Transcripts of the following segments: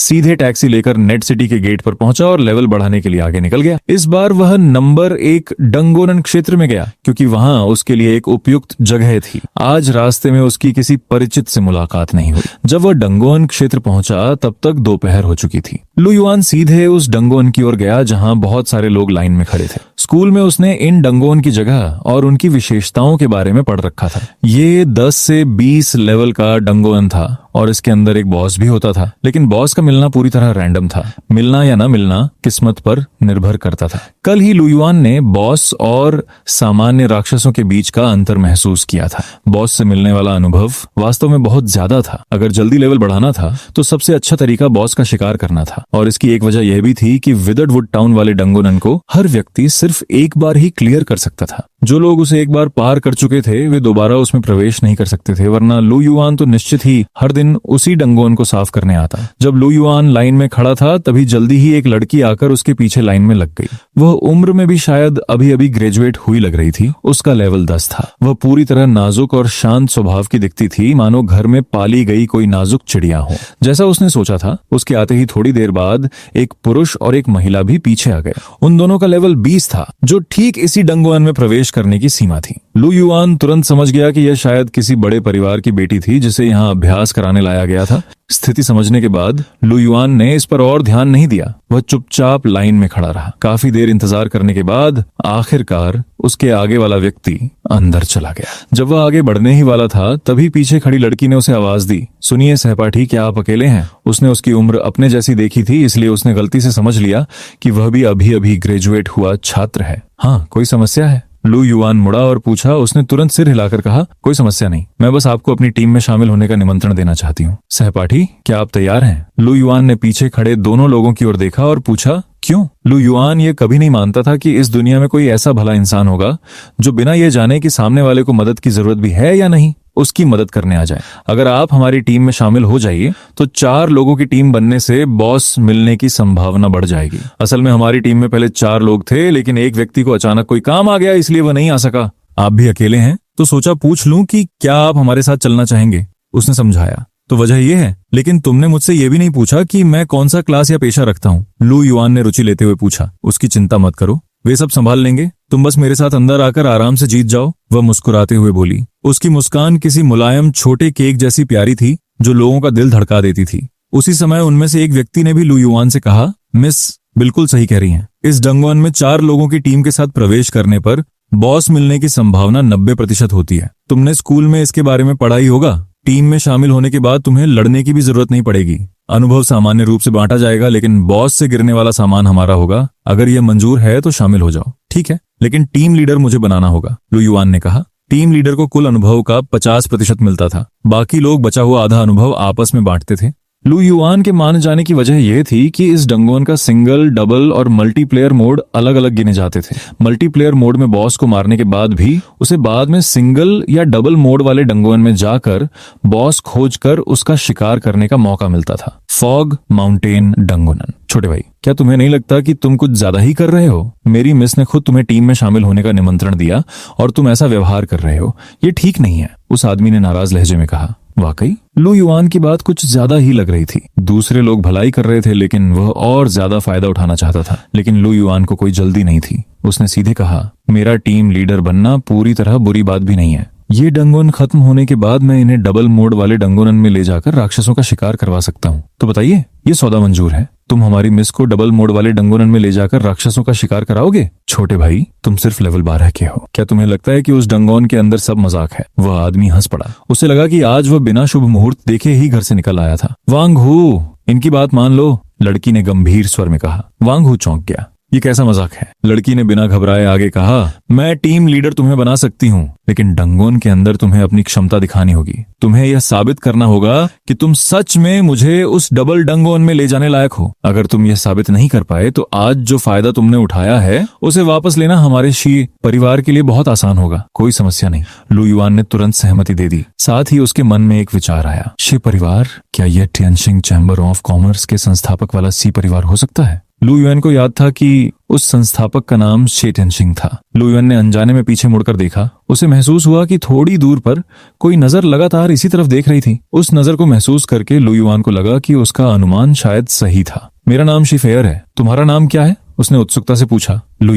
सीधे टैक्सी लेकर net city के गेट पर पहुंचा और लेवल बढ़ाने के लिए आगे निकल गया। इस बार वह नंबर 1 डंगोनन क्षेत्र में गया क्योंकि वहां उसके लिए एक उपयुक्त जगह थी। आज रास्ते में उसकी किसी परिचित से मुलाकात नहीं हुई। जब वह डंगोन क्षेत्र पहुंचा तब तक दोपहर हो चुकी थी। लू युआन सीधे उस डंगोन की ओर गया जहां बहुत सारे लोग लाइन में खड़े थे। स्कूल में उसने इन डंगोन की जगह और उनकी विशेषताओं के बारे में पढ़ रखा था। ये 10 से 20 लेवल का डंगोन था और इसके अंदर एक बॉस भी होता था, लेकिन बॉस का मिलना पूरी तरह रैंडम था। मिलना या ना मिलना किस्मत पर निर्भर करता था। कल ही लू युआन ने बॉस और सामान्य राक्षसों के बीच का अंतर महसूस किया था। बॉस से मिलने वाला अनुभव वास्तव में बहुत ज्यादा था। अगर जल्दी लेवल बढ़ाना था तो सबसे अच्छा तरीका बॉस का शिकार करना था, और इसकी एक वजह यह भी थी कि विदर्डवुड टाउन वाले डंगोनन को हर व्यक्ति सिर्फ एक बार ही क्लियर कर सकता था। जो लोग उसे एक बार पार कर चुके थे वे दोबारा उसमें प्रवेश नहीं कर सकते थे, वरना लू युआन तो निश्चित ही हर दिन उसी डंगोन को साफ करने आता। जब लू युआन लाइन में खड़ा था तभी जल्दी ही एक लड़की आकर उसके पीछे लाइन में लग गई। वह उम्र में भी शायद अभी अभी ग्रेजुएट हुई लग रही थी। उसका लेवल 10 था। वह पूरी तरह नाजुक और शांत स्वभाव की दिखती थी, मानो घर में पाली गई कोई नाजुक चिड़िया हो। जैसा उसने सोचा था, उसके आते ही थोड़ी देर बाद एक पुरुष और एक महिला भी पीछे आ गए। उन दोनों का लेवल 20 था, जो ठीक इसी डंगोन में प्रवेश करने की सीमा थी। लू युआन तुरंत समझ गया कि यह शायद किसी बड़े परिवार की बेटी थी जिसे यहाँ अभ्यास कराने लाया गया था। स्थिति समझने के बाद लू युआन ने इस पर और ध्यान नहीं दिया। वह चुपचाप लाइन में खड़ा रहा। काफी देर इंतजार करने के बाद आखिरकार उसके आगे वाला व्यक्ति अंदर चला गया। जब वह आगे बढ़ने ही वाला था तभी पीछे खड़ी लड़की ने उसे आवाज दी, सुनिए सहपाठी, क्या आप अकेले हैं? उसने उसकी उम्र अपने जैसी देखी थी, इसलिए उसने गलती से समझ लिया कि वह भी अभी अभी ग्रेजुएट हुआ छात्र है। हाँ, कोई समस्या है? लू युआन मुड़ा और पूछा। उसने तुरंत सिर हिलाकर कहा, कोई समस्या नहीं, मैं बस आपको अपनी टीम में शामिल होने का निमंत्रण देना चाहती हूँ। सहपाठी, क्या आप तैयार हैं? लू युआन ने पीछे खड़े दोनों लोगों की ओर देखा और पूछा, क्यों? लू युआन ये कभी नहीं मानता था कि इस दुनिया में कोई ऐसा भला इंसान होगा जो बिना ये जाने कि सामने वाले को मदद की जरूरत भी है या नहीं, उसकी मदद करने आ जाए। अगर आप हमारी टीम में शामिल हो जाइए तो 4 लोगों की टीम बनने से बॉस मिलने की संभावना बढ़ जाएगी। असल में हमारी टीम में पहले 4 लोग थे, लेकिन एक व्यक्ति को अचानक कोई काम आ गया, इसलिए वह नहीं आ सका। आप भी अकेले हैं तो सोचा पूछ लूं कि क्या आप हमारे साथ चलना चाहेंगे? उसने समझाया। तो वजह यह है, लेकिन तुमने मुझसे ये भी नहीं पूछा कि मैं कौन सा क्लास या पेशा रखता हूँ। लू युआन ने रुचि लेते हुए पूछा। उसकी चिंता मत करो, वे सब संभाल लेंगे, तुम बस मेरे साथ अंदर आकर आराम से जीत जाओ, वह मुस्कुराते हुए बोली। उसकी मुस्कान किसी मुलायम छोटे केक जैसी प्यारी थी जो लोगों का दिल धड़का देती थी। उसी समय उनमें से एक व्यक्ति ने भी लू युआन से कहा, मिस बिल्कुल सही कह रही हैं। इस डंगोन में 4 लोगों की टीम के साथ प्रवेश करने पर बॉस मिलने की संभावना 90% होती है। तुमने स्कूल में इसके बारे में पढ़ा ही होगा। टीम में शामिल होने के बाद तुम्हें लड़ने की भी जरूरत नहीं पड़ेगी। अनुभव सामान्य रूप से बांटा जाएगा, लेकिन बॉस से गिरने वाला सामान हमारा होगा। अगर यह मंजूर है तो शामिल हो जाओ। ठीक है, लेकिन टीम लीडर मुझे बनाना होगा, लू युआन ने कहा। टीम लीडर को कुल अनुभव का 50% मिलता था। बाकी लोग बचा हुआ आधा अनुभव आपस में बांटते थे। लू युआन के मान जाने की वजह यह थी कि इस डंगोन का सिंगल, डबल और मल्टीप्लेयर मोड अलग अलग गिने जाते थे। मल्टीप्लेयर मोड में बॉस को मारने के बाद भी उसे बाद में सिंगल या डबल मोड वाले डंगोन में जाकर बॉस खोजकर उसका शिकार करने का मौका मिलता था। फॉग माउंटेन डंगोनन। छोटे भाई, क्या तुम्हें नहीं लगता कि तुम कुछ ज्यादा ही कर रहे हो? मेरी मिस ने खुद तुम्हें टीम में शामिल होने का निमंत्रण दिया और तुम ऐसा व्यवहार कर रहे हो, ये ठीक नहीं है, उस आदमी ने नाराज लहजे में कहा। वाकई लू युआन की बात कुछ ज्यादा ही लग रही थी। दूसरे लोग भलाई कर रहे थे, लेकिन वह और ज्यादा फायदा उठाना चाहता था। लेकिन लू युआन को कोई जल्दी नहीं थी। उसने सीधे कहा, मेरा टीम लीडर बनना पूरी तरह बुरी बात भी नहीं है। ये डंगोन खत्म होने के बाद मैं इन्हें डबल मोड वाले डंगोनन में ले जाकर राक्षसों का शिकार करवा सकता हूँ। तो बताइए, ये सौदा मंजूर है? तुम हमारी मिस को डबल मोड वाले डंगोनन में ले जाकर राक्षसों का शिकार कराओगे? छोटे भाई, तुम सिर्फ लेवल 12 के हो। क्या तुम्हें लगता है कि उस डंगोन के अंदर सब मजाक है? वह आदमी हंस पड़ा। उसे लगा कि आज वह बिना शुभ मुहूर्त देखे ही घर से निकल आया था। वांग हू, इनकी बात मान लो, लड़की ने गंभीर स्वर में कहा। वांग हू चौंक गया। ये कैसा मजाक है? लड़की ने बिना घबराए आगे कहा, मैं टीम लीडर तुम्हें बना सकती हूँ, लेकिन डंगोन के अंदर तुम्हें अपनी क्षमता दिखानी होगी। तुम्हें यह साबित करना होगा कि तुम सच में मुझे उस डबल डंगोन में ले जाने लायक हो। अगर तुम यह साबित नहीं कर पाए तो आज जो फायदा तुमने उठाया है उसे वापस लेना हमारे शी परिवार के लिए बहुत आसान होगा। कोई समस्या नहीं, लू युआन ने तुरंत सहमति दे दी। साथ ही उसके मन में एक विचार आया, शी परिवार, क्या यह टिएनशिंग चैम्बर ऑफ कॉमर्स के संस्थापक वाला सी परिवार हो सकता है? लू युआन को याद था कि उस संस्थापक का नाम शे टेनशिंग था। लू युआन ने अनजाने में पीछे मुड़कर देखा। उसे महसूस हुआ कि थोड़ी दूर पर कोई नजर लगातार इसी तरफ देख रही थी। उस नजर को महसूस करके लू युआन को लगा कि उसका अनुमान शायद सही था। मेरा नाम शी फेयर है, तुम्हारा नाम क्या है? उसने उत्सुकता से पूछा। लू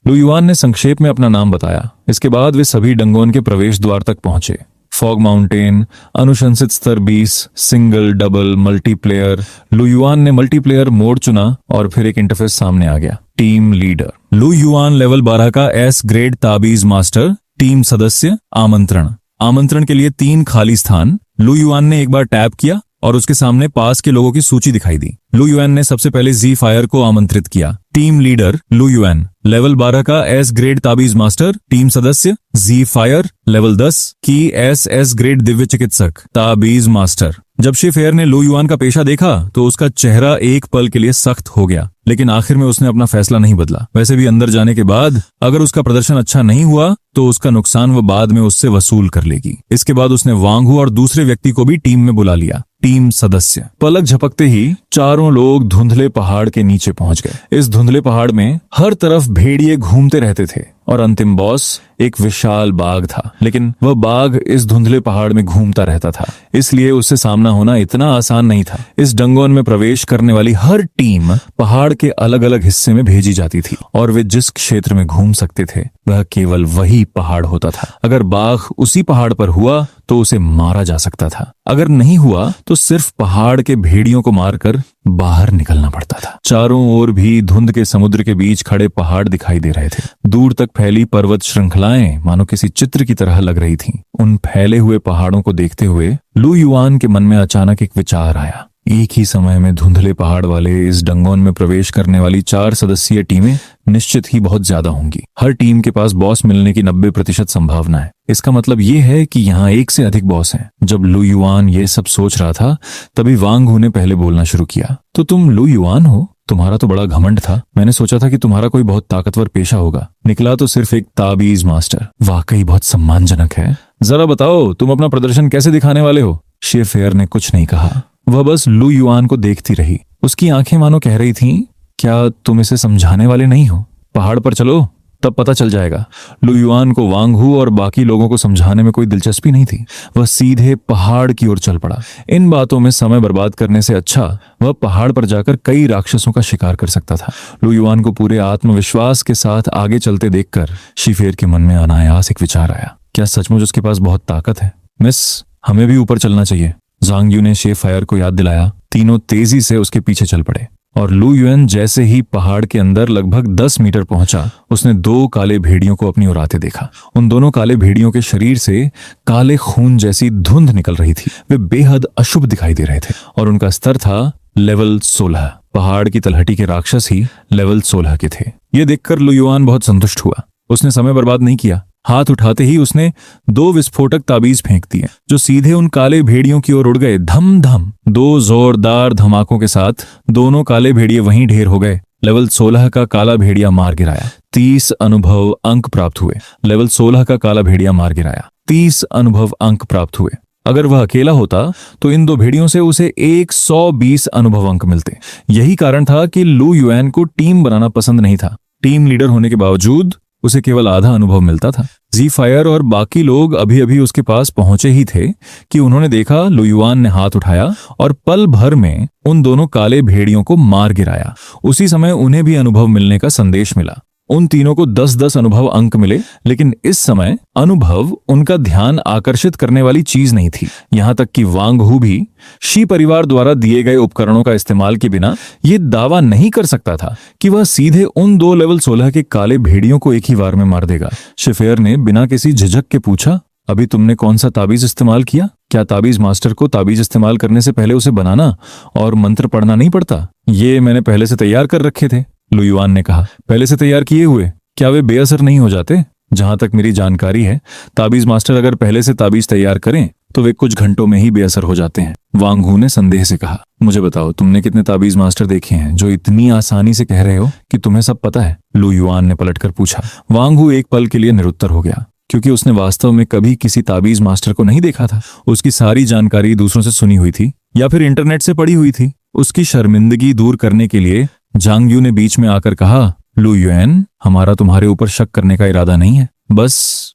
युआन ने संक्षेप में अपना नाम बताया। इसके बाद वे सभी डंगोन के प्रवेश द्वार तक पहुंचे। फॉग माउंटेन, अनुशंसित स्तर 20, सिंगल, डबल, मल्टीप्लेयर। लू युआन ने मल्टीप्लेयर मोड चुना और फिर एक इंटरफेस सामने आ गया। टीम लीडर लू युआन, लेवल 12 का एस ग्रेड ताबीज मास्टर। टीम सदस्य आमंत्रण के लिए 3 खाली स्थान। लू युआन ने एक बार टैप किया और उसके सामने पास के लोगों की सूची दिखाई दी। लू युआन ने सबसे पहले जी फायर को आमंत्रित किया। टीम लीडर लू युआन, लेवल 12 का एस ग्रेड ताबीज मास्टर। टीम सदस्य जी फायर, लेवल 10 की एस ग्रेड दिव्य चिकित्सक ताबीज मास्टर। जब शे फेयर ने लू युआन का पेशा देखा तो उसका चेहरा एक पल के लिए सख्त हो गया, लेकिन आखिर में उसने अपना फैसला नहीं बदला। वैसे भी अंदर जाने के बाद अगर उसका प्रदर्शन अच्छा नहीं हुआ तो उसका नुकसान वो बाद में उससे वसूल कर लेगी। इसके बाद उसने वांग हू और दूसरे व्यक्ति को भी टीम में बुला लिया। टीम सदस्य पलक झपकते ही चारों लोग धुंधले पहाड़ के नीचे पहुंच गए। इस धुंधले पहाड़ में हर तरफ भेड़िए घूमते रहते थे और अंतिम बॉस एक विशाल बाघ था, लेकिन वह बाघ इस धुंधले पहाड़ में घूमता रहता था, इसलिए उससे सामना होना इतना आसान नहीं था। इस डंगोन में प्रवेश करने वाली हर टीम पहाड़ के अलग अलग हिस्से में भेजी जाती थी और वे जिस क्षेत्र में घूम सकते थे वह केवल वही पहाड़ होता था। अगर बाघ उसी पहाड़ पर हुआ तो उसे मारा जा सकता था, अगर नहीं हुआ तो सिर्फ पहाड़ के भेड़ियों को मारकर बाहर निकलना पड़ता था। चारों ओर भी धुंध के समुद्र के बीच खड़े पहाड़ दिखाई दे रहे थे। दूर तक फैली पर्वत श्रृंखलाएं मानो किसी चित्र की तरह लग रही थीं। उन फैले हुए पहाड़ों को देखते हुए लू युआन के मन में अचानक एक विचार आया। एक ही समय में धुंधले पहाड़ वाले इस डंगोन में प्रवेश करने वाली 4 सदस्यीय टीमें निश्चित ही बहुत ज्यादा होंगी। हर टीम के पास बॉस मिलने की 90% संभावना है। इसका मतलब ये है कि यहाँ एक से अधिक बॉस हैं। जब लू युआन ये सब सोच रहा था तभी वांग हू ने पहले बोलना शुरू किया। तो तुम लू युआन हो? तुम्हारा तो बड़ा घमंड था। मैंने सोचा था कि तुम्हारा कोई बहुत ताकतवर पेशा होगा, निकला तो सिर्फ एक ताबीज मास्टर। वाकई बहुत सम्मानजनक है। जरा बताओ तुम अपना प्रदर्शन कैसे दिखाने वाले हो? शे फेयर ने कुछ नहीं कहा, वह बस लू युआन को देखती रही। उसकी आंखें मानो कह रही थीं, क्या तुम इसे समझाने वाले नहीं हो? पहाड़ पर चलो, तब पता चल जाएगा। लू युआन को वांग हू और बाकी लोगों को समझाने में कोई दिलचस्पी नहीं थी। वह सीधे पहाड़ की ओर चल पड़ा। इन बातों में समय बर्बाद करने से अच्छा वह पहाड़ पर जाकर कई राक्षसों का शिकार कर सकता था। लू युआन को पूरे आत्मविश्वास के साथ आगे चलते देखकर शी फेयर के मन में अनायास एक विचार आया। क्या सचमुच उसके पास बहुत ताकत है? मिस, हमें भी ऊपर चलना चाहिए। जांग यू ने शे फायर को याद दिलाया। तीनों तेजी से उसके पीछे चल पड़े और लू युआन जैसे ही पहाड़ के अंदर लगभग 10 मीटर पहुंचा, उसने 2 काले भेड़ियों को अपनी ओर आते देखा। उन दोनों काले भेड़ियों के शरीर से काले खून जैसी धुंध निकल रही थी। वे बेहद अशुभ दिखाई दे रहे थे और उनका स्तर था लेवल 16। पहाड़ की तलहटी के राक्षस ही लेवल 16 के थे। ये देखकर लू युआन बहुत संतुष्ट हुआ। उसने समय बर्बाद नहीं किया। हाथ उठाते ही उसने 2 विस्फोटक ताबीज फेंक दिए जो सीधे उन काले भेड़ियों की ओर उड़ गए। धम धम 2 जोरदार धमाकों के साथ दोनों काले भेड़िए वहीं ढेर हो गए। लेवल 16 का काला भेड़िया मार गिराया। 30 अनुभव अंक प्राप्त हुए। लेवल 16 का काला भेड़िया मार गिराया। 30 अनुभव अंक प्राप्त हुए। अगर वह अकेला होता तो इन 2 भेड़ियों से उसे 120 अनुभव अंक मिलते। यही कारण था कि लू युआन को टीम बनाना पसंद नहीं था। टीम लीडर होने के बावजूद उसे केवल आधा अनुभव मिलता था। जी फायर और बाकी लोग अभी अभी उसके पास पहुंचे ही थे कि उन्होंने देखा लू युआन ने हाथ उठाया और पल भर में उन दोनों काले भेड़ियों को मार गिराया। उसी समय उन्हें भी अनुभव मिलने का संदेश मिला। उन तीनों को 10-10 अनुभव अंक मिले, लेकिन इस समय अनुभव उनका ध्यान आकर्षित करने वाली चीज नहीं थी। यहां तक कि वांग हू भी शी परिवार द्वारा दिए गए उपकरणों का इस्तेमाल के बिना ये दावा नहीं कर सकता था कि वह सीधे उन 2 लेवल 16 के काले भेड़ियों को एक ही बार में मार देगा। शे फेयर ने बिना किसी झिझक के पूछा, अभी तुमने कौन सा ताबीज इस्तेमाल किया? क्या ताबीज मास्टर को ताबीज इस्तेमाल करने से पहले उसे बनाना और मंत्र पढ़ना नहीं पड़ता? ये मैंने पहले से तैयार कर रखे थे, लू युआन ने कहा। पहले से तैयार किए हुए क्या वे बेअसर नहीं हो जाते? जहां तक मेरी जानकारी है, ताबीज मास्टर अगर पहले से ताबीज तैयार करें तो वे कुछ घंटों में ही बेअसर हो जाते हैं। वांग हू ने संदेह से कहा, मुझे बताओ तुमने कितने ताबीज मास्टर देखे हैं जो इतनी आसानी से कह रहे हो कि तुम्हें सब पता है? लू युआन ने पलटकर पूछा। वांग हू एक पल के लिए निरुत्तर हो गया, क्योंकि उसने वास्तव में कभी किसी ताबीज मास्टर को नहीं देखा था। उसकी सारी जानकारी दूसरों से सुनी हुई थी या फिर इंटरनेट से पढ़ी हुई थी। उसकी शर्मिंदगी दूर करने के लिए जांग यू ने बीच में आकर कहा, लू युएन, हमारा तुम्हारे ऊपर शक करने का इरादा नहीं है। बस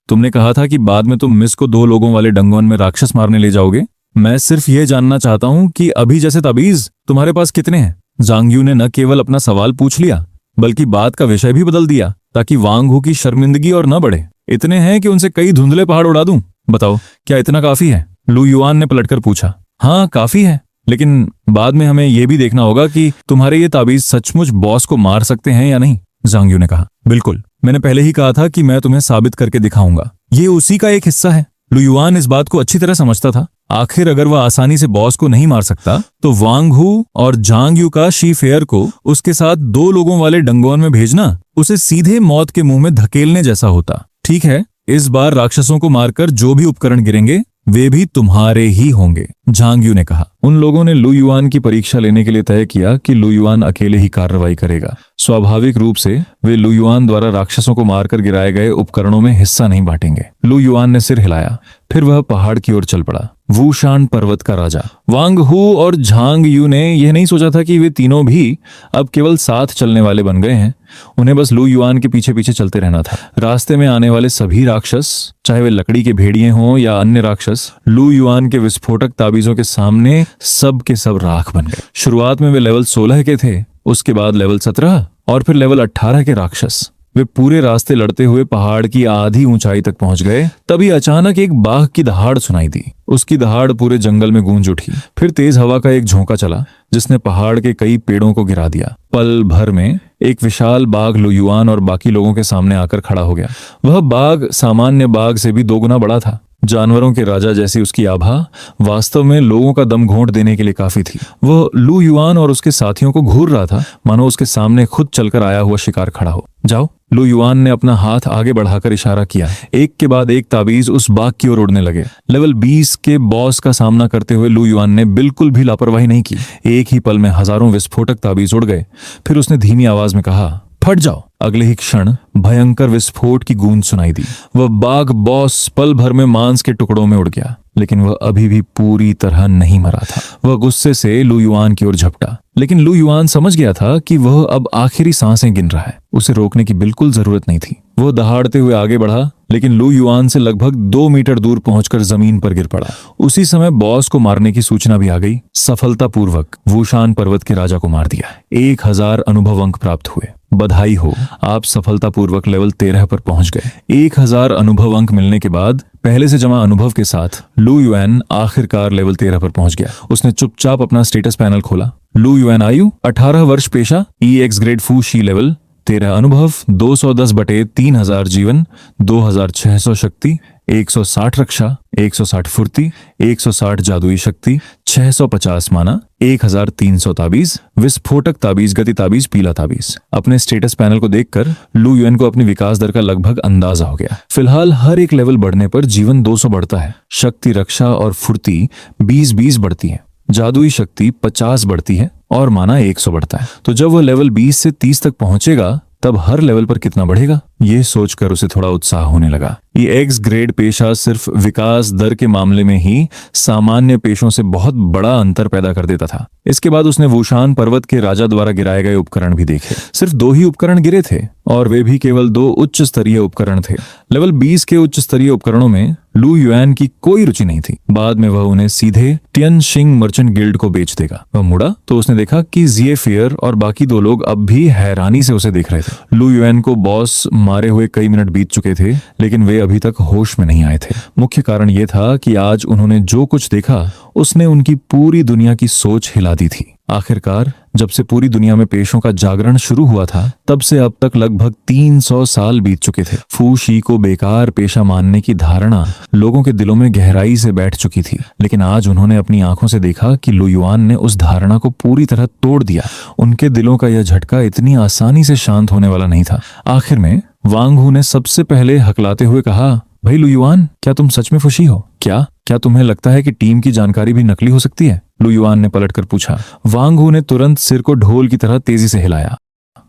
तुमने कहा था कि बाद में तुम मिस को 2 लोगों वाले डंगोन में राक्षस मारने ले जाओगे। मैं सिर्फ ये जानना चाहता हूँ कि अभी जैसे ताबीज तुम्हारे पास कितने हैं? जांग यू ने न केवल अपना सवाल पूछ लिया बल्कि बात का विषय भी बदल दिया ताकि वांग हू की शर्मिंदगी और न बढ़े। इतने हैं कि उनसे कई धुंधले पहाड़ उड़ा दूं। बताओ, क्या इतना काफी है? लू युआन ने पलटकर पूछा। हाँ, काफी है, लेकिन बाद में हमें यह भी देखना होगा कि तुम्हारे ये ताबीज सचमुच बॉस को मार सकते हैं या नहीं। जांग यू ने कहा, बिल्कुल, मैंने पहले ही कहा था कि मैं तुम्हें साबित करके दिखाऊंगा। ये उसी का एक हिस्सा है। लू युआन इस बात को अच्छी तरह समझता था। आखिर अगर वह आसानी से बॉस को नहीं मार सकता तो वांग हू और जांग यू का शी फेयर को उसके साथ 2 लोगों वाले डंगोन में भेजना उसे सीधे मौत के मुंह में धकेलने जैसा होता। ठीक है, इस बार राक्षसों को मारकर जो भी उपकरण गिरेंगे वे भी तुम्हारे ही होंगे, जांग यू ने कहा। उन लोगों ने लू युआन की परीक्षा लेने के लिए तय किया कि लू युआन अकेले ही कार्रवाई करेगा। स्वाभाविक रूप से वे लू युआन द्वारा राक्षसों को मारकर गिराए गए उपकरणों में हिस्सा नहीं बांटेंगे। लू युआन ने सिर हिलाया, फिर वह पहाड़ की ओर चल पड़ा। वूशान पर्वत का राजा वांग हू और झांग यू ने यह नहीं सोचा था कि वे तीनों भी अब केवल साथ चलने वाले बन गए हैं। उन्हें बस लू युआन के पीछे पीछे चलते रहना था। रास्ते में आने वाले सभी राक्षस, चाहे वे लकड़ी के भेड़िए हों या अन्य राक्षस, लू युआन के विस्फोटक ताबीजों के सामने सब के सब राख बन गए। शुरुआत में वे लेवल 16 के थे, उसके बाद लेवल 17 और फिर लेवल 18 के राक्षस। वे पूरे रास्ते लड़ते हुए पहाड़ की आधी ऊंचाई तक पहुंच गए। तभी अचानक एक बाघ की दहाड़ सुनाई दी। उसकी दहाड़ पूरे जंगल में गूंज उठी। फिर तेज हवा का एक झोंका चला जिसने पहाड़ के कई पेड़ों को गिरा दिया। पल भर में एक विशाल बाघ लू युआन और बाकी लोगों के सामने आकर खड़ा हो गया। वह बाघ सामान्य बाघ से भी 2 गुना बड़ा था। जानवरों के राजा जैसी उसकी आभा वास्तव में लोगों का दम घोंट देने के लिए काफी थी। वह लू युआन और उसके साथियों को घूर रहा था, मानो उसके सामने खुद चलकर आया हुआ शिकार खड़ा हो। जाओ, लू युआन ने अपना हाथ आगे बढ़ाकर इशारा किया। एक के बाद एक ताबीज उस बाघ की ओर उड़ने लगे। लेवल 20 के बॉस का सामना करते हुए लू युआन ने बिल्कुल भी लापरवाही नहीं की। एक ही पल में हजारों विस्फोटक ताबीज उड़ गए। फिर उसने धीमी आवाज में कहा, फट जाओ। अगले ही क्षण भयंकर विस्फोट की गूंज सुनाई दी। वह बाघ बॉस पल भर में मांस के टुकड़ों में उड़ गया, लेकिन वह अभी भी पूरी तरह नहीं मरा था। वह गुस्से से लू युआन की ओर झपटा, लेकिन लू युआन समझ गया था कि वह अब आखिरी सांसें गिन रहा है। उसे रोकने की बिल्कुल जरूरत नहीं थी। वह दहाड़ते हुए आगे बढ़ा, लेकिन लू युआन से लगभग 2 मीटर दूर पहुंचकर जमीन पर गिर पड़ा। उसी समय बॉस को मारने की सूचना भी आ गई। सफलतापूर्वक वूशान पर्वत के राजा को मार दिया। 1000 अनुभव अंक प्राप्त हुए। बधाई हो, आप सफलतापूर्वक लेवल 13 पर पहुंच गए। 1000 अनुभव अंक मिलने के बाद पहले से जमा अनुभव के साथ लू युआन आखिरकार लेवल 13 पर पहुंच गया। उसने चुपचाप अपना स्टेटस पैनल खोला। लू युआन आयु 18 वर्ष, पेशा EX ग्रेड फू शी लेवल, 13 अनुभव, 210/3000 जीवन, 2600 शक्ति, 160 रक्षा, 160 फुर्ती, 160 जादुई शक्ति, 650 माना, 1300 ताबीज, विस्फोटक ताबीज, गति ताबीज, पीला ताबीज। अपने स्टेटस पैनल को देखकर लू युआन को अपनी विकास दर का लगभग अंदाजा हो गया। फिलहाल हर एक लेवल बढ़ने पर जीवन 200 बढ़ता है, शक्ति, रक्षा और फुर्ती 20-20 बढ़ती है, जादुई शक्ति 50 बढ़ती है और माना 100 बढ़ता है। तो जब वह लेवल 20 से 30 तक पहुंचेगा तब हर लेवल पर कितना बढ़ेगा, ये सोचकर उसे थोड़ा उत्साह होने लगा। ये एक्स ग्रेड पेशा सिर्फ विकास दर के मामले में ही सामान्य पेशों से बहुत बड़ा अंतर पैदा कर देता था। इसके बाद उसने वूशान पर्वत के राजा द्वारा गिराए गए उपकरण भी देखे। सिर्फ 2 ही उपकरण गिरे थे और वे भी केवल 2 उच्च स्तरीय उपकरण थे। लेवल 20 के उच्च स्तरीय उपकरणों में लू युआन की कोई रुचि नहीं थी। बाद में वह उन्हें सीधे टियन शिंग मर्चेंट गिल्ड को बेच देगा। वह मुड़ा तो उसने देखा कि जिए फियर और बाकी 2 लोग अब भी हैरानी से उसे देख रहे थे। लू युआन को बॉस मारे हुए कई मिनट बीत चुके थे, लेकिन वे अभी तक होश में नहीं आए थे। मुख्य कारण यह था कि आज उन्होंने जो कुछ देखा उसने उनकी पूरी दुनिया की सोच हिला दी थी। आखिरकार जब से पूरी दुनिया में पेशों का जागरण शुरू हुआ था तब से अब तक लगभग 300 साल बीत चुके थे। फू शी को बेकार पेशा मानने की धारणा लोगों के दिलों में गहराई से बैठ चुकी थी, लेकिन आज उन्होंने अपनी आंखों से देखा कि लू युआन ने उस धारणा को पूरी तरह तोड़ दिया। उनके दिलों का यह झटका इतनी आसानी से शांत होने वाला नहीं था। आखिर में वांग हू ने सबसे पहले हकलाते हुए कहा, भाई लू युआन, क्या तुम सच में खुशी हो? क्या तुम्हें लगता है कि टीम की जानकारी भी नकली हो सकती है? लू युआन ने पलटकर पूछा। वांग हू ने तुरंत सिर को ढोल की तरह तेजी से हिलाया।